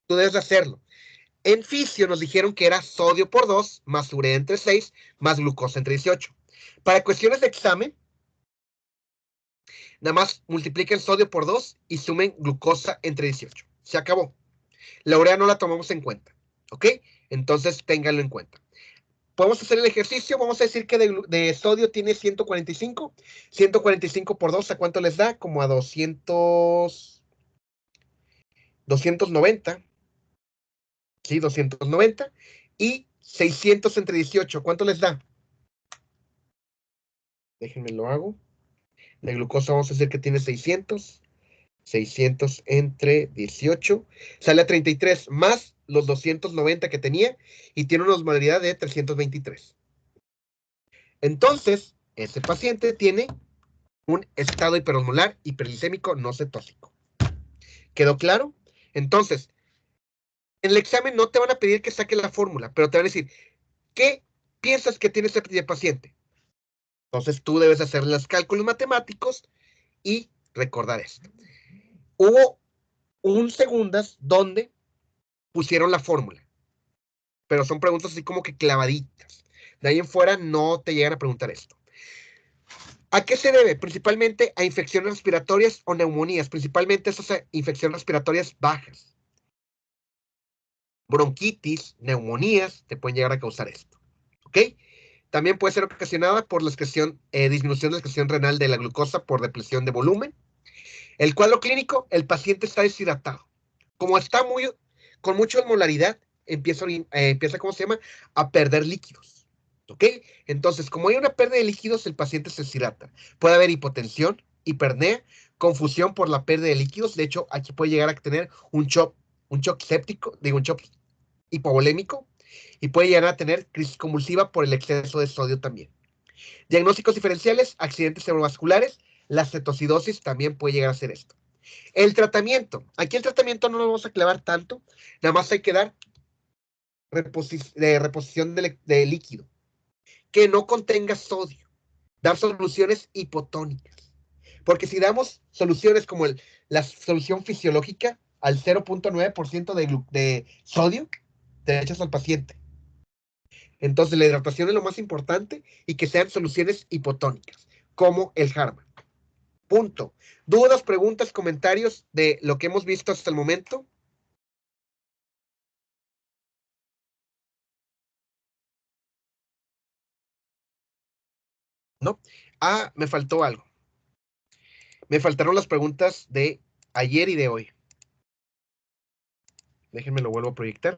Tú debes hacerlo. En fisio nos dijeron que era sodio por 2 más urea entre 6 más glucosa entre 18. Para cuestiones de examen, nada más multipliquen sodio por 2 y sumen glucosa entre 18. Se acabó. La urea no la tomamos en cuenta. ¿Ok? Entonces ténganlo en cuenta. Podemos hacer el ejercicio. Vamos a decir que de sodio tiene 145. 145 por 2, ¿a cuánto les da? Como a 290. Sí, 290. Y 600 entre 18, ¿cuánto les da? Déjenme lo hago. De glucosa vamos a decir que tiene 600. 600 entre 18, sale a 33 más los 290 que tenía y tiene una osmolaridad de 323. Entonces, ese paciente tiene un estado hiperosmolar hiperglicémico no cetósico. ¿Quedó claro? Entonces, en el examen no te van a pedir que saques la fórmula, pero te van a decir, ¿qué piensas que tiene ese paciente? Entonces tú debes hacer los cálculos matemáticos y recordar esto. Hubo un segundas donde pusieron la fórmula, pero son preguntas así como que clavaditas. De ahí en fuera no te llegan a preguntar esto. ¿A qué se debe? Principalmente a infecciones respiratorias o neumonías, principalmente esas infecciones respiratorias bajas. Bronquitis, neumonías, te pueden llegar a causar esto. ¿Ok? También puede ser ocasionada por la disminución de la excreción renal de la glucosa por depresión de volumen. El cuadro clínico, el paciente está deshidratado. Como está con mucha osmolaridad, empieza, ¿cómo se llama? A perder líquidos. ¿Ok? Entonces, como hay una pérdida de líquidos, el paciente se deshidrata. Puede haber hipotensión, hipernea, confusión por la pérdida de líquidos. De hecho, aquí puede llegar a tener un shock séptico, digo, un shock hipovolémico, y puede llegar a tener crisis convulsiva por el exceso de sodio también. Diagnósticos diferenciales, accidentes cerebrovasculares, la cetocidosis también puede llegar a ser esto. El tratamiento. Aquí el tratamiento no lo vamos a clavar tanto, nada más hay que dar reposición de líquido, que no contenga sodio, dar soluciones hipotónicas. Porque si damos soluciones como la solución fisiológica al 0.9% de sodio, te echas al paciente. Entonces la hidratación es lo más importante y que sean soluciones hipotónicas, como el Harman. Punto. ¿Dudas, preguntas, comentarios de lo que hemos visto hasta el momento? ¿No? Ah, me faltó algo. Me faltaron las preguntas de ayer y de hoy. Déjenme lo vuelvo a proyectar.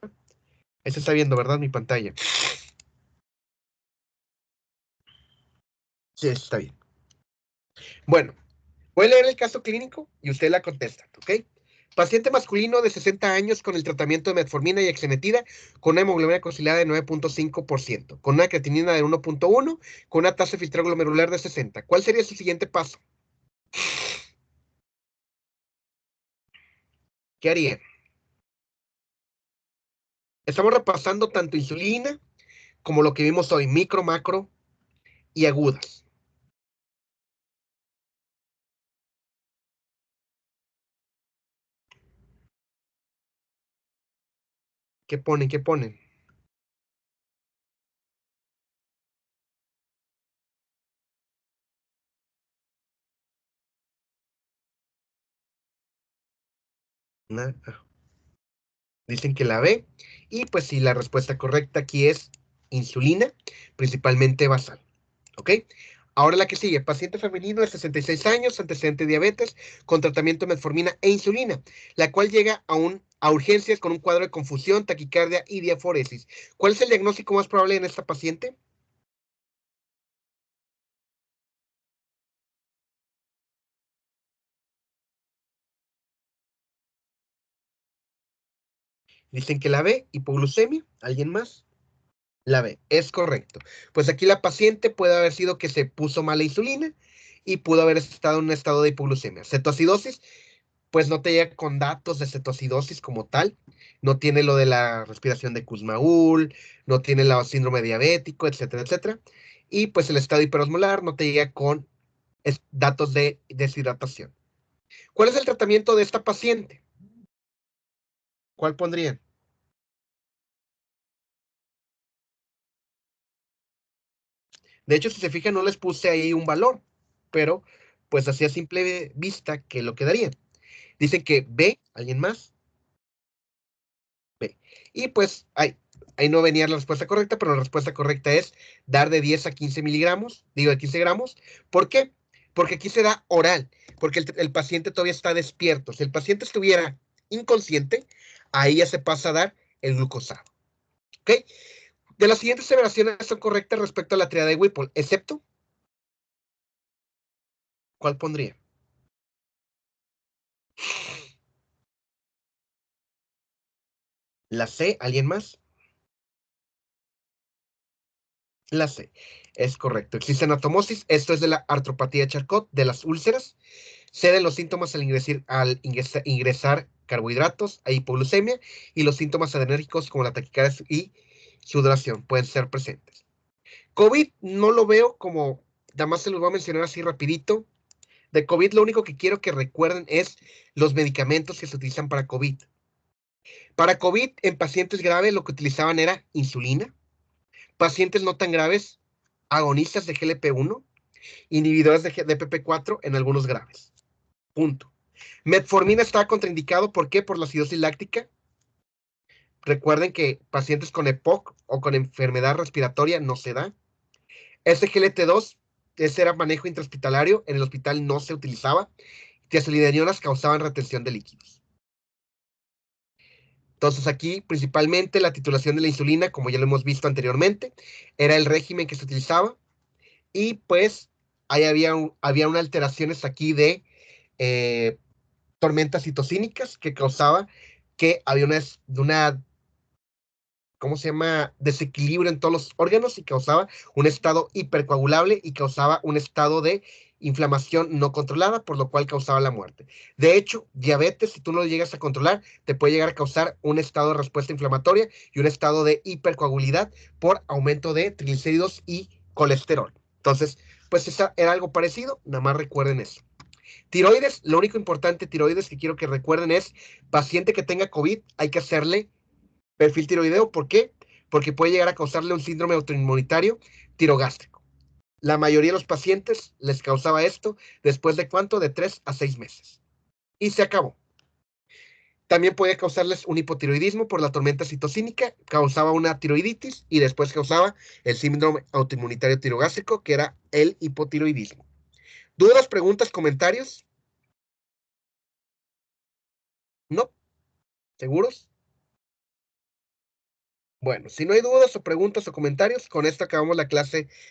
Ahí se está viendo, ¿verdad? Mi pantalla. Sí, está bien. Bueno, voy a leer el caso clínico y usted la contesta, ¿ok? Paciente masculino de 60 años con el tratamiento de metformina y exenetida con una hemoglobina glicosilada de 9.5%, con una creatinina de 1.1, con una tasa de filtrado glomerular de 60. ¿Cuál sería su siguiente paso? ¿Qué haría? Estamos repasando tanto insulina como lo que vimos hoy, micro, macro y agudas. ¿Qué ponen? ¿Qué ponen? Nada. Dicen que la B. Y pues sí, la respuesta correcta aquí es insulina, principalmente basal. ¿Ok? Ahora la que sigue, paciente femenino de 66 años, antecedente de diabetes, con tratamiento de metformina e insulina, la cual llega a urgencias con un cuadro de confusión, taquicardia y diaforesis. ¿Cuál es el diagnóstico más probable en esta paciente? Dicen que la B, hipoglucemia. ¿Alguien más? La B, es correcto. Pues aquí la paciente puede haber sido que se puso mala insulina y pudo haber estado en un estado de hipoglucemia. Cetoacidosis, pues no te llega con datos de cetoacidosis como tal, no tiene lo de la respiración de Kussmaul, no tiene el síndrome diabético, etcétera, etcétera. Y pues el estado hiperosmolar no te llega con datos de deshidratación. ¿Cuál es el tratamiento de esta paciente? ¿Cuál pondrían? De hecho, si se fijan, no les puse ahí un valor, pero pues así a simple vista, ¿qué lo quedaría? Dicen que B, ¿alguien más? B. Y pues ahí no venía la respuesta correcta, pero la respuesta correcta es dar de 10 a 15 miligramos, digo de 15 gramos. ¿Por qué? Porque aquí se da oral, porque el paciente todavía está despierto. Si el paciente estuviera inconsciente, ahí ya se pasa a dar el glucosado. ¿Ok? De las siguientes aseveraciones son correctas respecto a la triada de Whipple, excepto, ¿cuál pondría? La C, ¿alguien más? La C, es correcto. Existe anatomosis, esto es de la artropatía de Charcot, de las úlceras. Ceden los síntomas al ingresar carbohidratos a hipoglucemia y los síntomas adrenérgicos como la taquicardia y sudoración pueden ser presentes. COVID no lo veo como, nada más se los voy a mencionar así rapidito. De COVID lo único que quiero que recuerden es los medicamentos que se utilizan para COVID. Para COVID en pacientes graves lo que utilizaban era insulina, pacientes no tan graves, agonistas de GLP-1, inhibidores de PP4 en algunos graves. Punto. Metformina está contraindicado, ¿por qué? Por la acidosis láctica. Recuerden que pacientes con EPOC o con enfermedad respiratoria no se da. SGLT2, ese era manejo intrahospitalario, en el hospital no se utilizaba. Tiazolidinionas causaban retención de líquidos. Entonces aquí principalmente la titulación de la insulina, como ya lo hemos visto anteriormente, era el régimen que se utilizaba y pues ahí había unas alteraciones aquí eh, tormentas citocínicas que causaba que había una, ¿cómo se llama? Desequilibrio en todos los órganos y causaba un estado hipercoagulable y causaba un estado de inflamación no controlada, por lo cual causaba la muerte. De hecho, diabetes, si tú no lo llegas a controlar, te puede llegar a causar un estado de respuesta inflamatoria y un estado de hipercoagulidad por aumento de triglicéridos y colesterol. Entonces, pues esa era algo parecido, nada más recuerden eso. Tiroides, lo único importante tiroides que quiero que recuerden es paciente que tenga COVID, hay que hacerle perfil tiroideo. ¿Por qué? Porque puede llegar a causarle un síndrome autoinmunitario tirogástrico. La mayoría de los pacientes les causaba esto después de ¿cuánto? De 3 a 6 meses. Y se acabó. También puede causarles un hipotiroidismo por la tormenta citocínica, causaba una tiroiditis y después causaba el síndrome autoinmunitario tirogástrico, que era el hipotiroidismo. ¿Dudas, preguntas, comentarios? ¿No? ¿Seguros? Bueno, si no hay dudas o preguntas o comentarios, con esto acabamos la clase